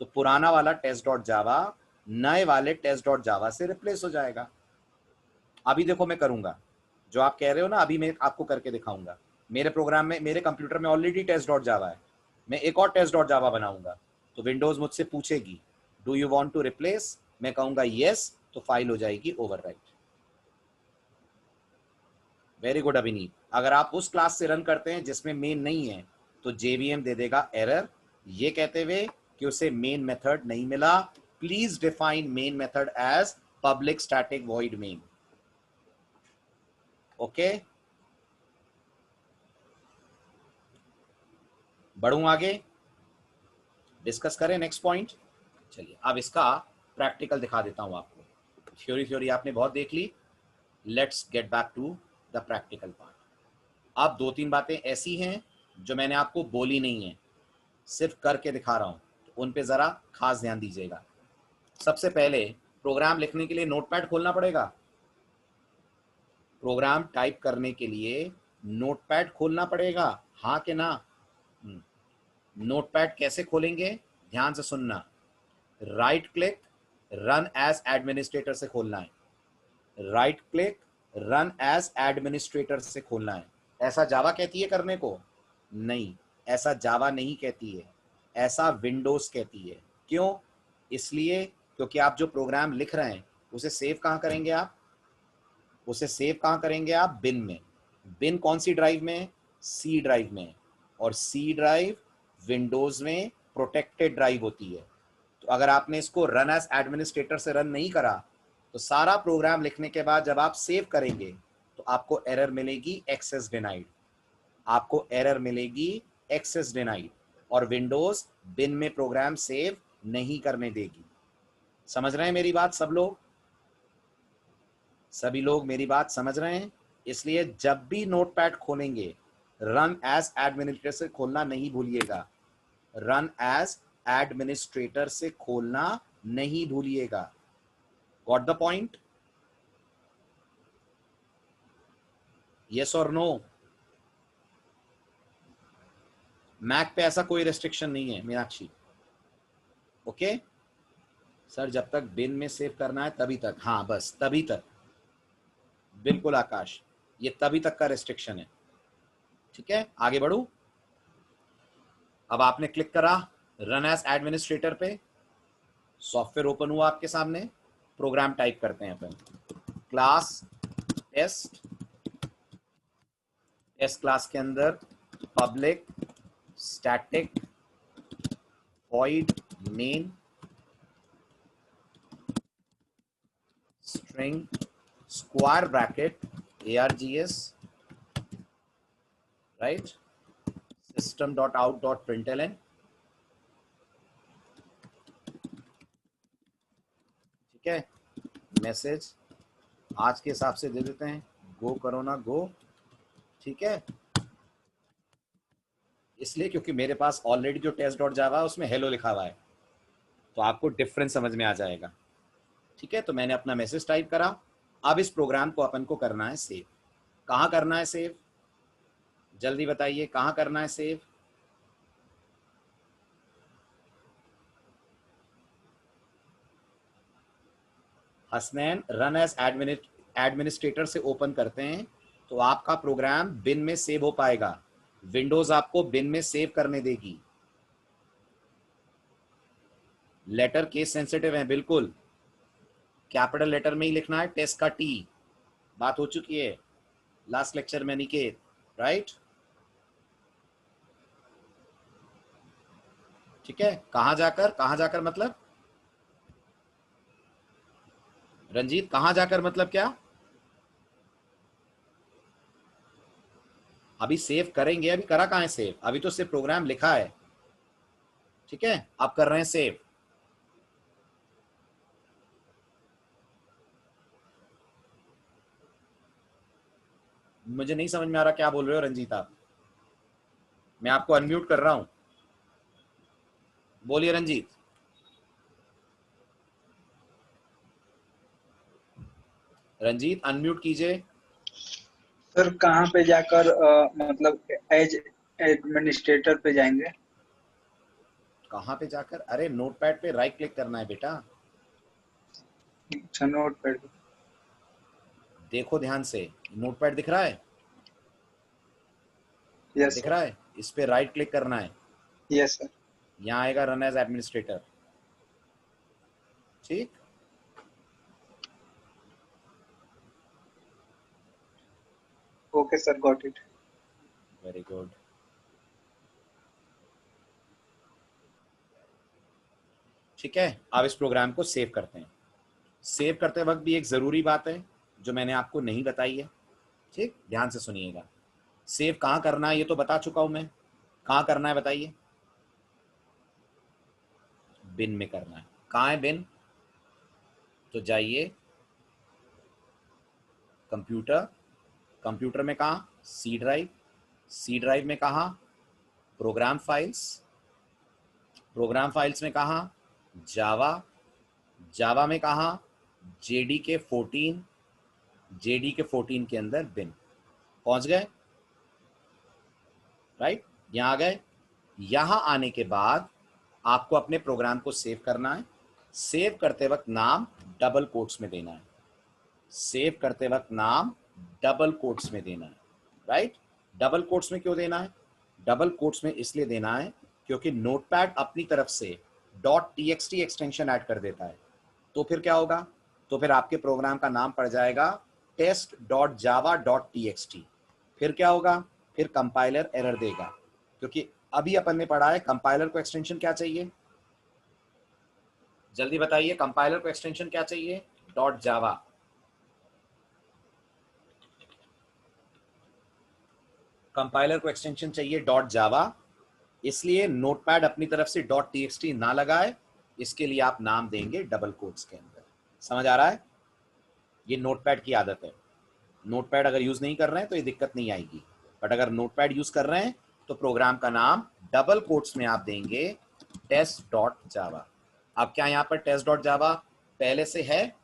Speaker 1: तो पुराना वाला टेस्ट डॉट जावा नए वाले टेस्ट डॉट जावा से रिप्लेस हो जाएगा। अभी देखो मैं करूंगा जो आप कह रहे हो ना, अभी मैं आपको करके दिखाऊंगा। मेरे प्रोग्राम में, मेरे कंप्यूटर में ऑलरेडी टेस्ट डॉट जावा है, मैं एक और टेस्ट डॉट जावा बनाऊंगा, तो विंडोज मुझसे पूछेगी do you want to replace, मैं कहूंगा यस, तो फाइल हो जाएगी ओवरराइट। वेरी गुड अभिनीत। अगर आप उस क्लास से रन करते हैं जिसमें मेन नहीं है तो जेवीएम दे देगा एरर, ये कहते हुए कि उसे मेन मेथड नहीं मिला। Please define main method as public static void main. Okay, बढ़ूं आगे, डिस्कस करें नेक्स्ट पॉइंट। चलिए अब इसका प्रैक्टिकल दिखा देता हूं आपको। थ्योरी आपने बहुत देख ली, let's get back to the practical part. अब 2-3 बातें ऐसी हैं जो मैंने आपको बोली नहीं है, सिर्फ करके दिखा रहा हूं, तो उन पे जरा खास ध्यान दीजिएगा। सबसे पहले प्रोग्राम लिखने के लिए नोटपैड खोलना पड़ेगा। प्रोग्राम टाइप करने के लिए नोटपैड खोलना पड़ेगा, हाँ कि ना? नोटपैड कैसे खोलेंगे, ध्यान से सुनना। Right click, run as administrator से खोलना है। Right click, run as administrator से खोलना है। ऐसा जावा कहती है करने को? नहीं, ऐसा जावा नहीं कहती है, ऐसा विंडोज कहती है। क्यों? इसलिए क्योंकि आप जो प्रोग्राम लिख रहे हैं उसे सेव कहां करेंगे आप? उसे सेव कहां करेंगे आप? बिन में। बिन कौन सी ड्राइव में? सी ड्राइव में। और सी ड्राइव विंडोज में प्रोटेक्टेड ड्राइव होती है। तो अगर आपने इसको रन एज एडमिनिस्ट्रेटर से रन नहीं करा तो सारा प्रोग्राम लिखने के बाद जब आप सेव करेंगे तो आपको एरर मिलेगी एक्सेस डिनाइड, आपको एरर मिलेगी एक्सेस डिनाइड, और विंडोज बिन में प्रोग्राम सेव नहीं करने देगी। समझ रहे हैं मेरी बात सब लोग? सभी लोग मेरी बात समझ रहे हैं? इसलिए जब भी नोटपैड खोलेंगे रन एज एडमिनिस्ट्रेटर से खोलना नहीं भूलिएगा। रन एज एडमिनिस्ट्रेटर से खोलना नहीं भूलिएगा। Got the point? यस और नो? मैक पे ऐसा कोई रेस्ट्रिक्शन नहीं है मीनाक्षी। ओके सर, जब तक बिन में सेव करना है तभी तक, हाँ बस तभी तक। बिल्कुल आकाश, ये तभी तक का रेस्ट्रिक्शन है। ठीक है, आगे बढ़ू। अब आपने क्लिक करा रन एज एडमिनिस्ट्रेटर पे, सॉफ्टवेयर ओपन हुआ आपके सामने, प्रोग्राम टाइप करते हैं अपन। क्लास टेस्ट, टेस्ट क्लास के अंदर public static void main string square bracket args, right, system.out.println। ठीक है, मैसेज आज के हिसाब से दे देते हैं, गो करो ना गो। ठीक है, इसलिए क्योंकि मेरे पास ऑलरेडी जो टेस्ट डॉट जावा है उसमें हेलो लिखा हुआ है, तो आपको डिफरेंस समझ में आ जाएगा। ठीक है, तो मैंने अपना मैसेज टाइप करा। अब इस प्रोग्राम को अपन को करना है सेव। कहाँ करना है सेव, जल्दी बताइए, कहाँ करना है save? Hasnain, run as administrator से ओपन करते हैं तो आपका प्रोग्राम बिन में सेव हो पाएगा। विंडोज आपको बिन में सेव करने देगी। लेटर केस सेंसिटिव है, बिल्कुल कैपिटल लेटर में ही लिखना है, टेस्ट का टी। बात हो चुकी है लास्ट लेक्चर में निकेत, राइट? ठीक है, कहां जाकर मतलब रंजीत, कहां जाकर मतलब क्या? अभी सेव करेंगे, अभी करा कहां है सेव, अभी तो सिर्फ प्रोग्राम लिखा है। ठीक है, अब कर रहे हैं सेव। मुझे नहीं समझ में आ रहा क्या बोल रहे हो रंजीत आप, मैं आपको अनम्यूट कर रहा हूं, बोलिए रंजीत। रंजीत अनम्यूट कीजिए।
Speaker 2: सर कहाँ पे जाकर मतलब एज एडमिनिस्ट्रेटर पे जाएंगे?
Speaker 1: कहां पे जाकर, अरे नोटपैड पे राइट क्लिक करना है बेटा।
Speaker 2: अच्छा, नोट पैड।
Speaker 1: देखो ध्यान से, नोटपैड दिख रहा है?
Speaker 2: यस
Speaker 1: दिख
Speaker 2: सर।
Speaker 1: रहा है, इस पे राइट क्लिक करना है।
Speaker 2: Yes sir.
Speaker 1: यहां आएगा रन एज एडमिनिस्ट्रेटर। ठीक,
Speaker 2: okay sir, got it.
Speaker 1: Very good. ठीक है, अब इस प्रोग्राम को सेव करते हैं। सेव करते वक्त भी एक जरूरी बात है जो मैंने आपको नहीं बताई है। ठीक, ध्यान से सुनिएगा। सेव कहां करना है ये तो बता चुका हूं मैं, कहां करना है बताइए? बिन में करना है। कहां है बिन? तो जाइए कंप्यूटर, कंप्यूटर में कहा? सी ड्राइव, सी ड्राइव में कहा? प्रोग्राम फाइल्स, प्रोग्राम फाइल्स में कहा? जावा, जावा में कहा? जेडी के 14, जेडी के 14 के अंदर बिन। पहुंच गए, राइट? यहां आ गए। यहां आने के बाद आपको अपने प्रोग्राम को सेव करना है। सेव करते वक्त नाम डबल कोट्स में देना है। सेव करते वक्त नाम डबल कोट्स में देना है, राइट? डबल कोट्स में क्यों देना है? डबल कोट्स में इसलिए देना है क्योंकि नोटपैड अपनी तरफ से .txt एक्सटेंशन ऐड कर देता है। तो फिर क्या होगा? तो फिर आपके प्रोग्राम का नाम पड़ जाएगा test.java.txt। फिर क्या होगा? फिर कंपाइलर एरर देगा, क्योंकि अभी अपन ने पढ़ा है कंपाइलर को एक्सटेंशन क्या चाहिए, जल्दी बताइए, कंपाइलर को एक्सटेंशन क्या चाहिए? .java। कंपाइलर को एक्सटेंशन चाहिए .java, इसलिए नोटपैड अपनी तरफ से .txt ना लगाए, इसके लिए आप नाम देंगे डबल कोट्स के अंदर। समझ आ रहा है? ये नोटपैड की आदत है। नोटपैड अगर यूज नहीं कर रहे हैं तो ये दिक्कत नहीं आएगी, बट अगर नोटपैड यूज कर रहे हैं तो प्रोग्राम का नाम डबल कोट्स में आप देंगे test.java। अब क्या यहाँ पर test.java पहले से है?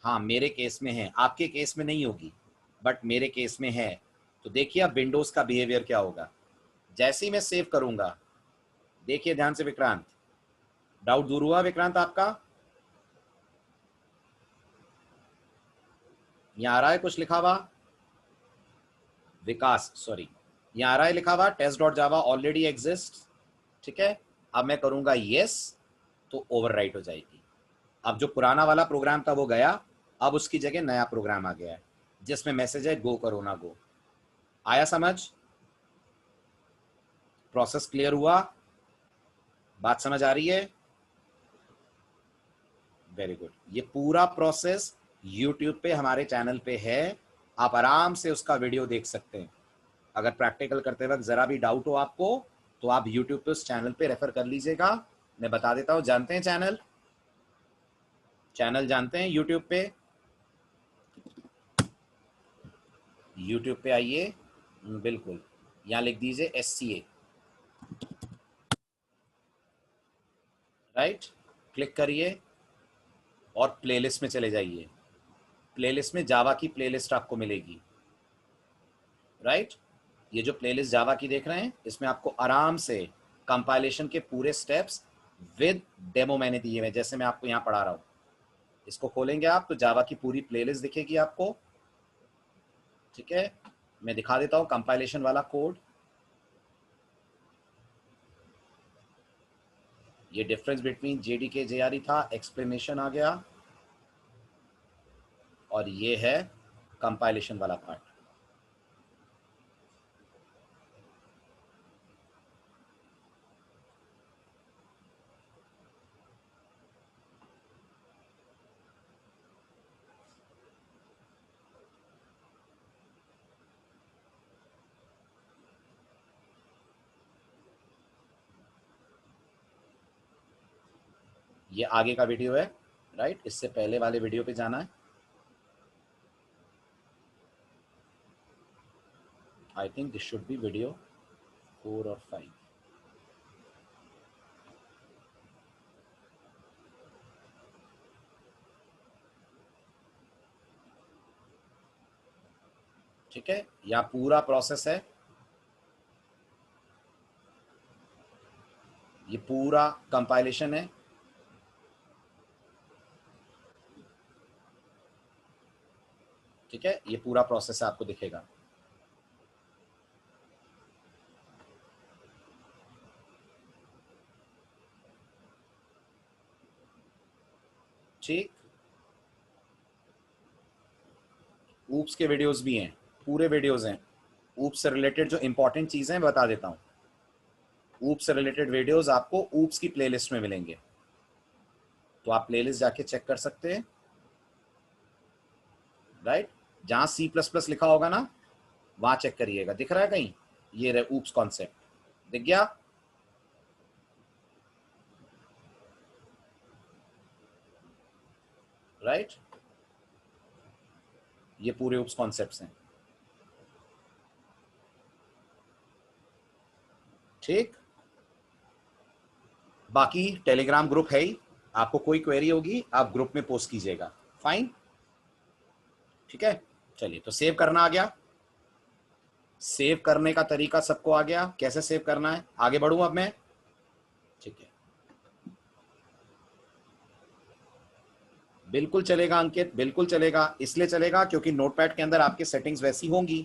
Speaker 1: हाँ, मेरे केस में है, आपके केस में नहीं होगी, बट मेरे केस में है। तो देखिए अब विंडोज का बिहेवियर क्या होगा। जैसे ही मैं सेव करूंगा, देखिए ध्यान से विक्रांत, डाउट दूर हुआ विक्रांत आपका? यहां आ रहा है कुछ लिखा हुआ? विकास, सॉरी, यहां आ रहा है लिखा हुआ test.java ऑलरेडी एग्जिस्ट। ठीक है, अब मैं करूंगा यस तो ओवरराइट हो जाएगी। अब जो पुराना वाला प्रोग्राम था वो गया, अब उसकी जगह नया प्रोग्राम आ गया है जिसमें मैसेज है गो करो ना गो। आया समझ? प्रोसेस क्लियर हुआ? बात समझ आ रही है? Very good. ये पूरा प्रोसेस यूट्यूब पे हमारे चैनल पे है, आप आराम से उसका वीडियो देख सकते हैं। अगर प्रैक्टिकल करते वक्त जरा भी डाउट हो आपको तो आप यूट्यूब पे उस चैनल पे रेफर कर लीजिएगा। मैं बता देता हूं, जानते हैं चैनल? चैनल जानते हैं यूट्यूब पे? यूट्यूब पे आइए, बिल्कुल, यहाँ लिख दीजिए SCA, राइट, क्लिक करिए और प्लेलिस्ट में चले जाइए। प्लेलिस्ट में जावा की प्लेलिस्ट आपको मिलेगी। राइट, ये जो प्लेलिस्ट जावा की देख रहे हैं, इसमें आपको आराम से कंपाइलेशन के पूरे स्टेप्स विद डेमो मैंने दिए हैं, जैसे मैं आपको यहाँ पढ़ा रहा हूँ। इसको खोलेंगे आप तो जावा की पूरी प्लेलिस्ट दिखेगी आपको। ठीक है, मैं दिखा देता हूँ कंपाइलेशन वाला कोड। ये डिफरेंस बिटवीन जेडीके जेआरई था, एक्सप्लेनेशन आ गया, और ये है कंपाइलेशन वाला पार्ट। ये आगे का वीडियो है। राइट, इससे पहले वाले वीडियो पे जाना है। I think this should be video 4 और 5। ठीक है, यहाँ पूरा प्रोसेस है, ये पूरा कंपाइलेशन है। ठीक है, ये पूरा प्रोसेस आपको दिखेगा। ठीक, ऊप्स के वीडियोस भी हैं, पूरे वीडियोस हैं। ऊप्स से रिलेटेड जो इंपॉर्टेंट चीजें हैं बता देता हूँ। ऊप्स से रिलेटेड वीडियोस आपको ऊप्स की प्लेलिस्ट में मिलेंगे, तो आप प्लेलिस्ट जाके चेक कर सकते हैं। राइट, जहां C++ लिखा होगा ना, वहां चेक करिएगा। दिख रहा है कहीं? ये रहे ऊप्स कॉन्सेप्ट, दिख गया? राइट, ये पूरे ऊप्स कॉन्सेप्ट्स हैं। ठीक, बाकी टेलीग्राम ग्रुप है ही, आपको कोई क्वेरी होगी आप ग्रुप में पोस्ट कीजिएगा। फाइन, ठीक है। चलिए, तो सेव करना आ गया। सेव करने का तरीका सबको आ गया, कैसे सेव करना है। आगे बढ़ूं अब मैं? ठीक है, बिल्कुल चलेगा अंकित, बिल्कुल चलेगा। इसलिए चलेगा क्योंकि नोटपैड के अंदर आपके सेटिंग्स वैसी होंगी।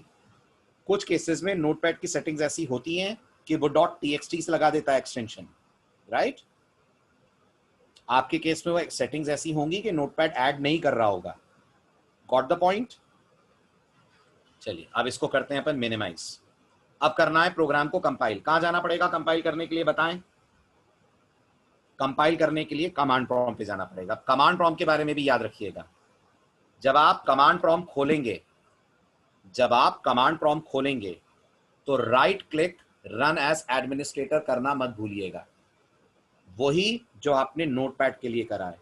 Speaker 1: कुछ केसेस में नोटपैड की सेटिंग्स ऐसी होती हैं कि वो .txt से लगा देता है एक्सटेंशन। राइट, आपके केस में वो सेटिंग्स ऐसी होंगी कि नोटपैड ऐड नहीं कर रहा होगा। Got the point? चलिए, अब इसको करते हैं अपन मिनिमाइज। अब करना है प्रोग्राम को कंपाइल। कहां जाना पड़ेगा कंपाइल करने के लिए, बताएं? कंपाइल करने के लिए कमांड प्रॉम्प्ट पे जाना पड़ेगा। कमांड प्रॉम्प्ट के बारे में भी याद रखिएगा। जब आप कमांड प्रॉम्प्ट खोलेंगे, तो right click run as administrator करना मत भूलिएगा, वही जो आपने नोटपैड के लिए करा है।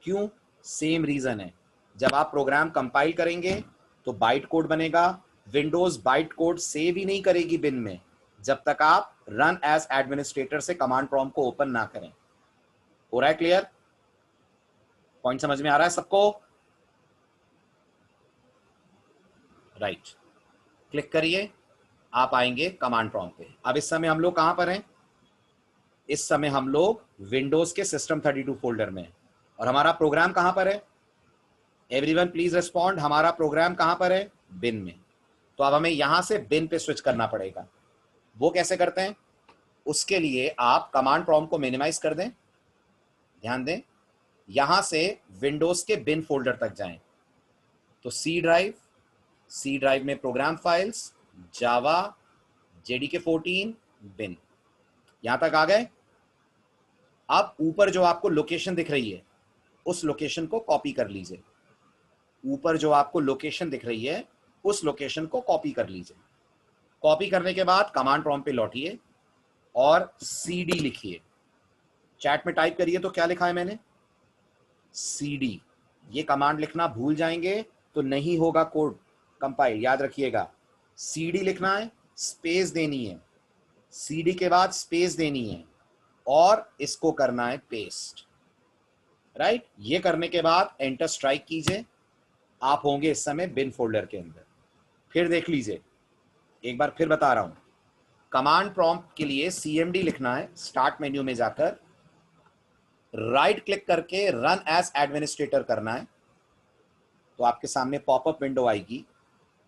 Speaker 1: क्यों? सेम रीजन है। जब आप प्रोग्राम कंपाइल करेंगे तो बाइट कोड बनेगा। विंडोज बाइट कोड सेव ही नहीं करेगी बिन में जब तक आप रन एज एडमिनिस्ट्रेटर से कमांड प्रॉम्प्ट को ओपन ना करें। हो रहा है क्लियर? पॉइंट समझ में आ रहा है सबको? राइट, क्लिक करिए, आप आएंगे कमांड प्रॉम्प्ट पे। अब इस समय हम लोग कहां पर हैं? इस समय हम लोग विंडोज के system32 फोल्डर में, और हमारा प्रोग्राम कहां पर है? एवरीवन प्लीज रिस्पॉन्ड, हमारा प्रोग्राम कहां पर है? बिन में। तो अब हमें यहां से बिन पे स्विच करना पड़ेगा। वो कैसे करते हैं? उसके लिए आप कमांड प्रॉम्प्ट को मिनिमाइज कर दें। ध्यान दें, यहां से विंडोज के बिन फोल्डर तक जाएं, तो सी ड्राइव में प्रोग्राम फाइल्स, जावा, जेडीके 14, बिन, यहां तक आ गए। अब ऊपर जो आपको लोकेशन दिख रही है, उस लोकेशन को कॉपी कर लीजिए। ऊपर जो आपको लोकेशन दिख रही है, उस लोकेशन को कॉपी कर लीजिए। कॉपी करने के बाद कमांड प्रॉम्प्ट पे लौटिए और cd लिखिए। चैट में टाइप करिए तो क्या लिखा है मैंने? cd। ये कमांड लिखना भूल जाएंगे तो नहीं होगा कोड कंपाइल, याद रखिएगा। cd लिखना है, स्पेस देनी है, cd के बाद स्पेस देनी है, और इसको करना है पेस्ट, राइट। ये करने के बाद एंटर स्ट्राइक कीजिए, आप होंगे इस समय बिन फोल्डर के अंदर। फिर देख लीजिए, एक बार फिर बता रहा हूं, कमांड प्रॉम्प्ट के लिए CMD लिखना है, स्टार्ट मेन्यू में जाकर राइट क्लिक करके रन एज एडमिनिस्ट्रेटर करना है, तो आपके सामने पॉपअप विंडो आएगी।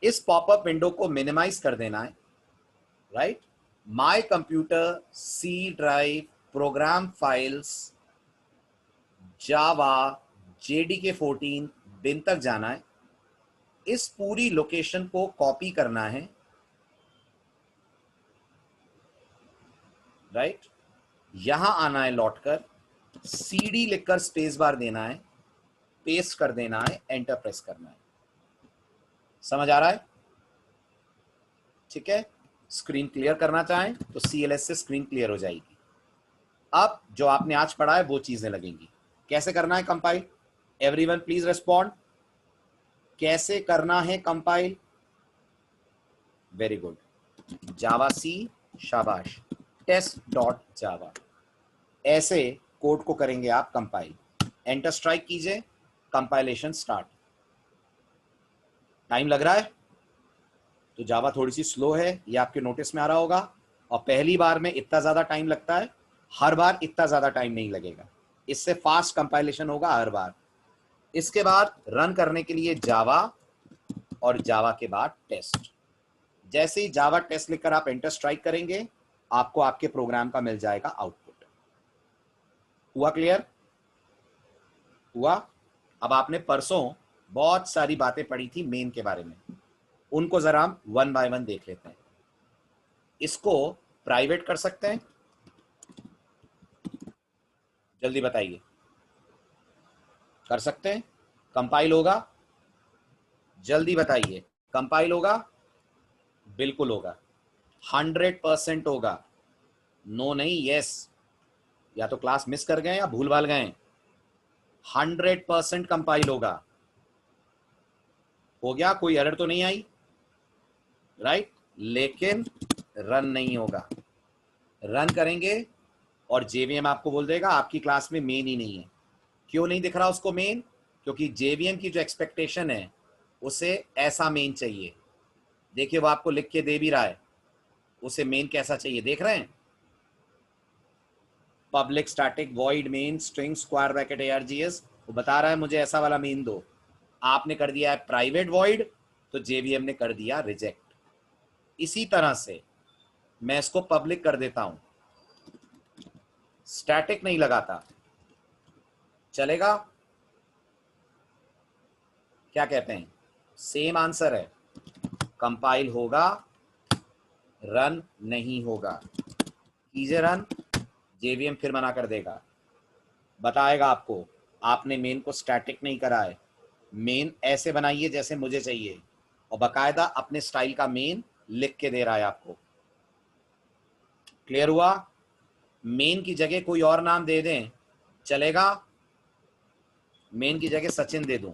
Speaker 1: इस पॉपअप विंडो को मिनिमाइज कर देना है, right. My computer, c drive, program files, Java, JDK14 bin तक जाना है। इस पूरी लोकेशन को कॉपी करना है, राइट। यहां आना है, लौटकर CD लिखकर स्पेस बार देना है, पेस्ट कर देना है, एंटर प्रेस करना है। समझ आ रहा है? ठीक है। स्क्रीन क्लियर करना चाहें तो CLS से स्क्रीन क्लियर हो जाएगी। अब जो आपने आज पढ़ा है वो चीजें लगेंगी। कैसे करना है कंपाइल? Everyone please respond. कैसे करना है compile? Very good. Java C, शाबाश। test.java, ऐसे कोड को करेंगे आप कंपाइल। एंटर स्ट्राइक कीजिए, कंपाइलेशन स्टार्ट। टाइम लग रहा है तो जावा थोड़ी सी स्लो है, ये आपके नोटिस में आ रहा होगा। और पहली बार में इतना ज्यादा टाइम लगता है, हर बार इतना ज्यादा टाइम नहीं लगेगा, इससे फास्ट कंपाइलेशन होगा हर बार। इसके बाद रन करने के लिए जावा, और जावा के बाद टेस्ट। जैसे ही जावा टेस्ट लिखकर आप एंटर स्ट्राइक करेंगे, आपको आपके प्रोग्राम का मिल जाएगा आउटपुट। हुआ क्लियर? हुआ? अब आपने परसों बहुत सारी बातें पढ़ी थी मेन के बारे में, उनको जरा हम 1 बाय 1 देख लेते हैं। इसको प्राइवेट कर सकते हैं? जल्दी बताइए। कर सकते हैं? कंपाइल होगा? जल्दी बताइए। कंपाइल होगा? बिल्कुल होगा, 100% होगा। नो नहीं, यस। या तो क्लास मिस कर गए या भूल भाल गए। 100% कंपाइल होगा। हो गया? कोई एरर तो नहीं आई, राइट। लेकिन रन नहीं होगा। रन करेंगे और JVM आपको बोल देगा आपकी क्लास में मेन ही नहीं है। क्यों नहीं दिख रहा उसको मेन? क्योंकि JVM की जो एक्सपेक्टेशन है उसे ऐसा मेन चाहिए। देखिए वो आपको लिख के दे भी रहा है, उसे मेन कैसा चाहिए, देख रहे हैं? Public static void main string square bracket ARGS, वो बता रहा है मुझे ऐसा वाला मेन दो। आपने कर दिया है प्राइवेट वॉइड, तो JVM ने कर दिया रिजेक्ट। इसी तरह से मैं इसको पब्लिक कर देता हूं, स्टैटिक नहीं लगाता, चलेगा? क्या कहते हैं? सेम आंसर है। कंपाइल होगा, रन नहीं होगा। कीजिए रन, JVM फिर मना कर देगा, बताएगा आपको आपने मेन को स्टैटिक नहीं करा है, मेन ऐसे बनाइए जैसे मुझे चाहिए, और बकायदा अपने स्टाइल का मेन लिख के दे रहा है आपको। क्लियर हुआ? मेन की जगह कोई और नाम दे दें चलेगा? मेन की जगह सचिन दे दूं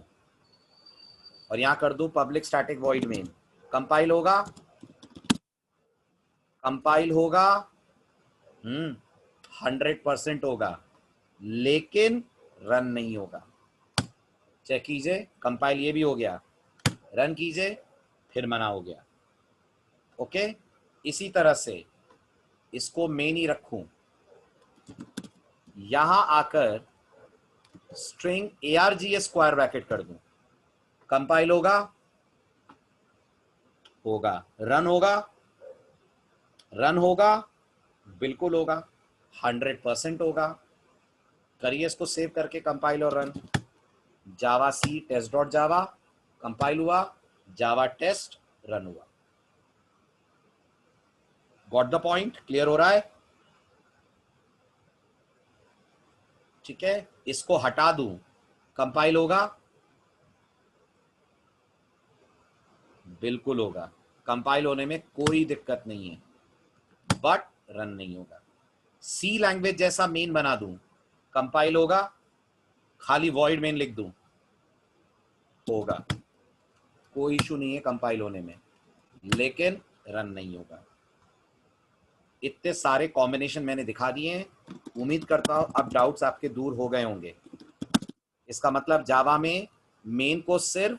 Speaker 1: और यहां कर दूं public static void main, compile होगा? कंपाइल होगा? 100% होगा, लेकिन रन नहीं होगा। चेक कीजिए, कंपाइल ये भी हो गया, रन कीजिए, फिर मना हो गया। ओके, इसी तरह से इसको मेन ही रखूं, यहां आकर स्ट्रिंग ARGS स्क्वायर ब्रैकेट कर दूं, कंपाइल होगा? होगा। रन होगा? रन होगा, बिल्कुल होगा, 100% होगा। करिए इसको सेव करके कंपाइल और रन। जावा सी टेस्ट डॉट जावा, कंपाइल हुआ, जावा टेस्ट, रन हुआ। Got the point? क्लियर हो रहा है? ठीक है, इसको हटा दूं, कंपाइल होगा? बिल्कुल होगा, कंपाइल होने में कोई दिक्कत नहीं है, बट रन नहीं होगा। सी लैंग्वेज जैसा मेन बना दूं, कंपाइल होगा? खाली वॉइड मेन लिख दूं, होगा, कोई इशू नहीं है कंपाइल होने में, लेकिन रन नहीं होगा। इतने सारे कॉम्बिनेशन मैंने दिखा दिए हैं। उम्मीद करता हूं अब डाउट्स आपके दूर हो गए होंगे। इसका मतलब जावा में मेन को सिर्फ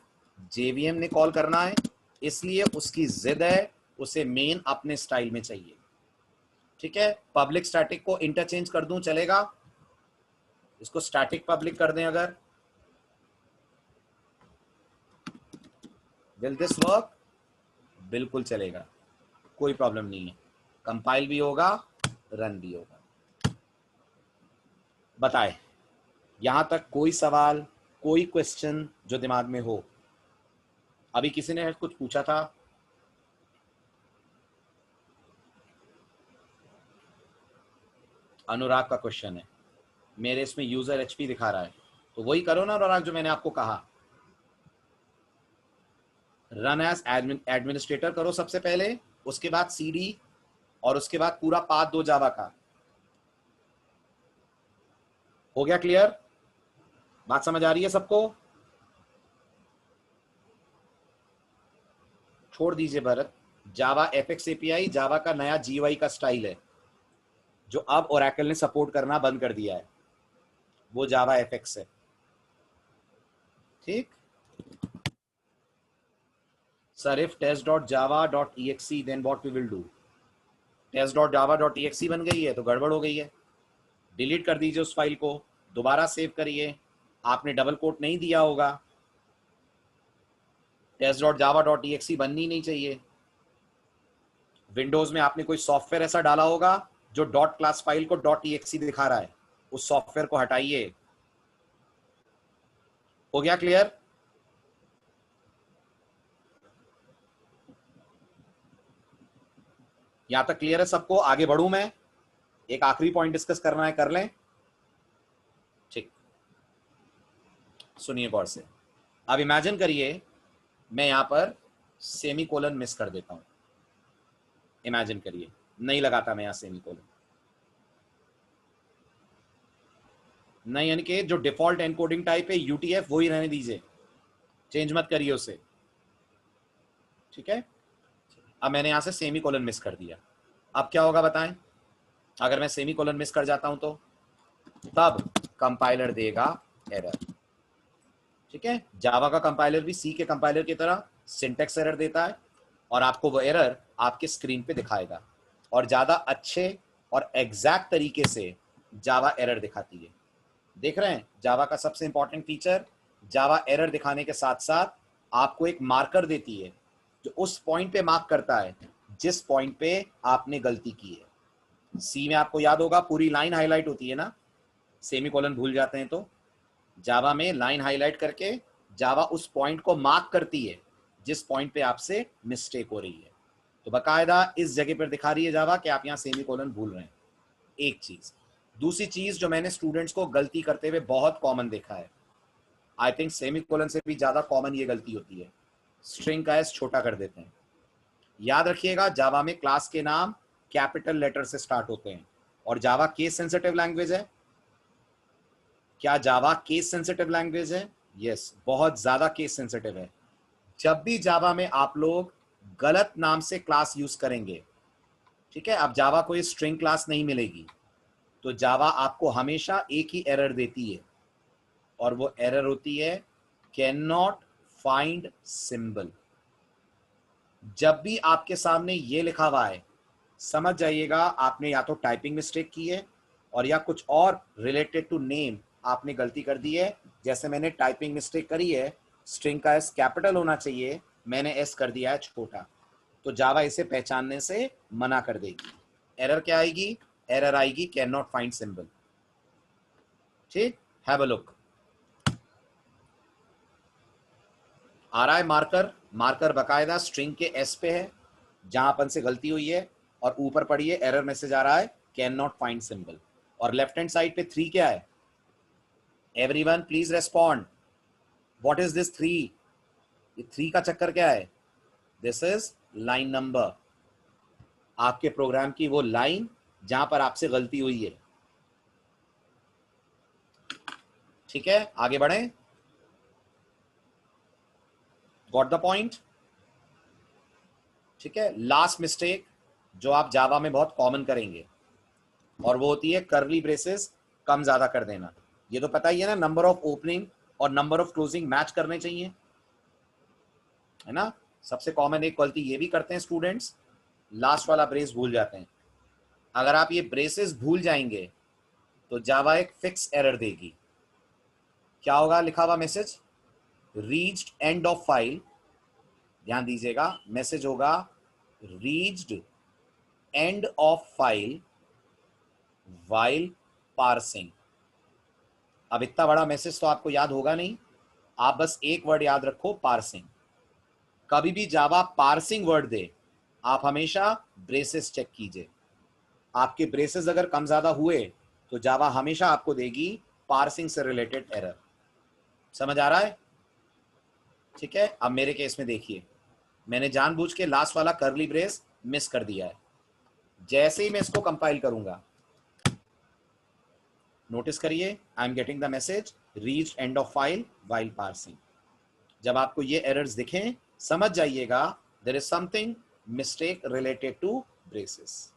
Speaker 1: जेवीएम ने कॉल करना है, इसलिए उसकी जिद है, उसे मेन अपने स्टाइल में चाहिए। ठीक है, पब्लिक स्टैटिक को इंटरचेंज कर दूं चलेगा? इसको स्टैटिक पब्लिक कर दें अगर, विल दिस वर्क? बिल्कुल चलेगा, कोई प्रॉब्लम नहीं है। कंपाइल भी होगा, रन भी होगा। बताए यहां तक कोई सवाल, कोई क्वेश्चन जो दिमाग में हो? अभी किसी ने कुछ पूछा था? अनुराग का क्वेश्चन है, मेरे इसमें यूजर एचपी दिखा रहा है, तो वही करो ना अनुराग जो मैंने आपको कहा। रन एज एडमिनिस्ट्रेटर करो सबसे पहले, उसके बाद सीडी, और उसके बाद पूरा पाथ दो जावा का। हो गया क्लियर? बात समझ आ रही है सबको? छोड़ दीजिए भरत, जावा एफएक्स एपीआई जावा का नया जीयूआई का स्टाइल है, जो अब ओरेकल ने सपोर्ट करना बंद कर दिया है, वो जावा एफएक्स है। ठीक sir, if test.java.exe then what we will do? test.java.exe बन गई है तो गड़बड़ हो गई है, डिलीट कर दीजिए उस फाइल को, दोबारा सेव करिए। आपने डबल कोट नहीं दिया होगा, test.java.exe बननी नहीं चाहिए। विंडोज में आपने कोई सॉफ्टवेयर ऐसा डाला होगा जो डॉट क्लास फाइल को .exe दिखा रहा है, उस सॉफ्टवेयर को हटाइए। हो गया क्लियर? यहां तक क्लियर है सबको? आगे बढ़ूं मैं? एक आखिरी पॉइंट डिस्कस करना है, कर लें? ठीक, सुनिए गौर से। अब इमेजिन करिए मैं यहां पर सेमी कोलन मिस कर देता हूं। इमेजिन करिए नहीं लगाता मैं यहां सेमी कोलन, नहीं, यानी कि जो डिफॉल्ट एनकोडिंग टाइप है यूटीएफ वही रहने दीजिए, चेंज मत करिए उसे। ठीक है, अब मैंने यहां से सेमी कोलन मिस कर दिया, अब क्या होगा बताएं? अगर मैं सेमी कोलन मिस कर जाता हूं तो तब कंपाइलर देगा एरर। ठीक है, जावा का कंपाइलर भी सी के कंपाइलर की तरह सिंटेक्स एरर देता है, और आपको वो एरर आपके स्क्रीन पे दिखाएगा, और ज्यादा अच्छे और एग्जैक्ट तरीके से जावा एरर दिखाती है। देख रहे हैं, जावा का सबसे इंपॉर्टेंट फीचर, जावा एरर दिखाने के साथ साथ आपको एक मार्कर देती है, जो उस पॉइंट पे मार्क करता है जिस पॉइंट पे आपने गलती की है। सी में आपको याद होगा पूरी लाइन हाईलाइट होती है ना, सेमीकोलन भूल जाते हैं तो जावा में लाइन हाईलाइट करके जावा उस पॉइंट को मार्क करती है जिस पॉइंट पे आपसे मिस्टेक हो रही है। तो बाकायदा इस जगह पर दिखा रही है जावा कि आप यहाँ सेमीकोलन भूल रहे हैं। एक चीज, दूसरी चीज जो मैंने स्टूडेंट्स को गलती करते हुए बहुत कॉमन देखा है, आई थिंक सेमीकोलन से भी ज्यादा कॉमन ये गलती होती है, स्ट्रिंग का एस छोटा कर देते हैं। याद रखिएगा जावा में क्लास के नाम कैपिटल लेटर से स्टार्ट होते हैं, और जावा केस सेंसिटिव लैंग्वेज है। क्या जावा केस सेंसिटिव लैंग्वेज है? यस, बहुत ज्यादा केस सेंसिटिव है। जब भी जावा में आप लोग गलत नाम से क्लास यूज करेंगे, ठीक है, अब जावा को ये स्ट्रिंग क्लास नहीं मिलेगी, तो जावा आपको हमेशा एक ही एरर देती है, और वो एरर होती है कैन नॉट फाइंड सिंबल। जब भी आपके सामने ये लिखा हुआ है, समझ जाइएगा आपने या तो टाइपिंग मिस्टेक की है, और या कुछ और रिलेटेड टू नेम आपने गलती कर दी है। जैसे मैंने टाइपिंग मिस्टेक करी है, स्ट्रिंग का एस कैपिटल होना चाहिए, मैंने एस कर दिया है छोटा, तो जावा इसे पहचानने से मना कर देगी। एरर क्या आएगी? एरर आएगी कैन नॉट फाइंड सिंबल। ठीक, हैव अ लुक। आ रहा है मार्कर? मार्कर बकायदा स्ट्रिंग के एस पे है जहां अपन से गलती हुई है, और ऊपर पढ़िए एरर मैसेज आ रहा है कैन नॉट फाइंड सिंबल, और लेफ्ट हैंड साइड पे 3 क्या है? Everyone please respond, what is this 3? ये 3 का चक्कर क्या है? दिस इज लाइन नंबर, आपके प्रोग्राम की वो लाइन जहां पर आपसे गलती हुई है। ठीक है, आगे बढ़ें। Got the point? ठीक है, लास्ट मिस्टेक जो आप जावा में बहुत कॉमन करेंगे, और वो होती है कर्ली ब्रेसेस कम ज्यादा कर देना। ये तो पता ही है ना, नंबर ऑफ ओपनिंग और नंबर ऑफ क्लोजिंग मैच करने चाहिए, है ना। सबसे कॉमन एक गलती ये भी करते हैं स्टूडेंट्स, लास्ट वाला ब्रेस भूल जाते हैं। अगर आप ये ब्रेसेस भूल जाएंगे तो जावा एक फिक्स एरर देगी। क्या होगा लिखा हुआ message? Reached and of file, ध्यान दीजिएगा, मैसेज होगा reached and of file while parsing. अब इतना बड़ा मैसेज तो आपको याद होगा नहीं, आप बस एक वर्ड याद रखो, पार्सिंग। कभी भी जावा पार्सिंग वर्ड दे, आप हमेशा ब्रेसेस चेक कीजिए। आपके ब्रेसेस अगर कम ज्यादा हुए तो जावा हमेशा आपको देगी पार्सिंग से रिलेटेड एरर। समझ आ रहा है? ठीक है। अब मेरे केस में देखिए, मैंने जानबूझ के लास्ट वाला कर्ली ब्रेस मिस कर दिया है। जैसे ही मैं इसको कंपाइल करूंगा, नोटिस करिए, I am getting the message reach end of file while parsing. जब आपको ये एरर्स दिखें, समझ जाइएगा there is something mistake related to braces.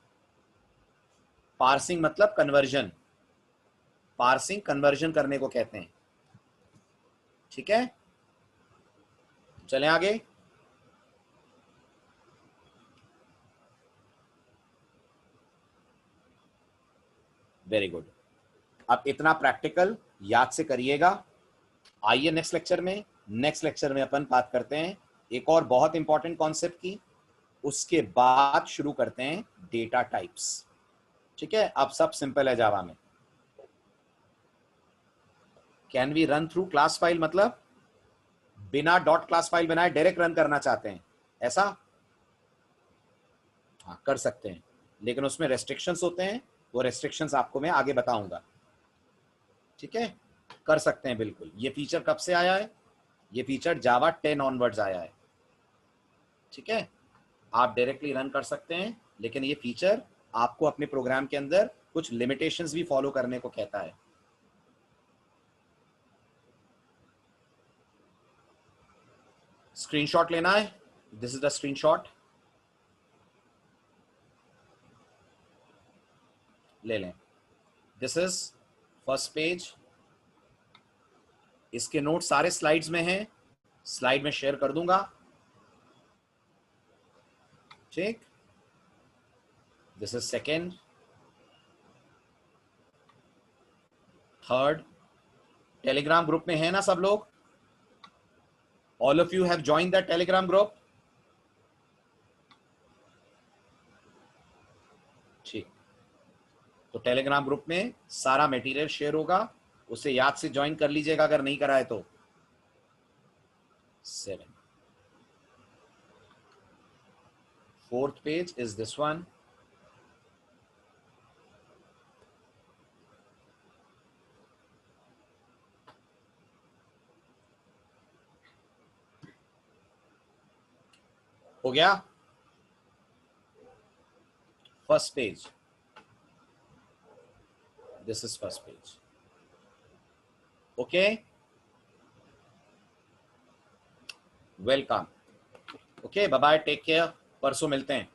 Speaker 1: Parsing मतलब कन्वर्जन, पार्सिंग कन्वर्जन करने को कहते हैं। ठीक है, चलें आगे। Very good. अब इतना प्रैक्टिकल याद से करिएगा। आइए नेक्स्ट लेक्चर में, अपन बात करते हैं एक और बहुत इंपॉर्टेंट कॉन्सेप्ट की। उसके बाद शुरू करते हैं डेटा टाइप्स। ठीक है, अब सब सिंपल है जावा में। Can we run through class file, मतलब बिना डॉट क्लास फाइल बनाए डायरेक्ट रन करना चाहते हैं, ऐसा? हाँ, कर सकते हैं, लेकिन उसमें रेस्ट्रिक्शंस होते हैं। वो रेस्ट्रिक्शंस आपको मैं आगे बताऊंगा। ठीक है, कर सकते हैं बिल्कुल। ये फीचर कब से आया है? ये फीचर जावा 10 ऑनवर्ड्स आया है। ठीक है, आप डायरेक्टली रन कर सकते हैं, लेकिन ये फीचर आपको अपने प्रोग्राम के अंदर कुछ लिमिटेशंस भी फॉलो करने को कहता है। स्क्रीनशॉट लेना है, दिस इज द स्क्रीनशॉट, ले लें। This is first page. इसके नोट सारे स्लाइड्स में हैं, स्लाइड में शेयर कर दूंगा। ठीक, this is second, third. Telegram group में है ना सब लोग? All of you have joined the Telegram group? ठीक, तो टेलीग्राम ग्रुप में सारा मटेरियल शेयर होगा, उसे याद से ज्वाइन कर लीजिएगा अगर नहीं करा है तो। 7, fourth page is this one. हो गया? First page, this is first page. Okay, welcome. Okay, bye bye, take care, परसों मिलते हैं।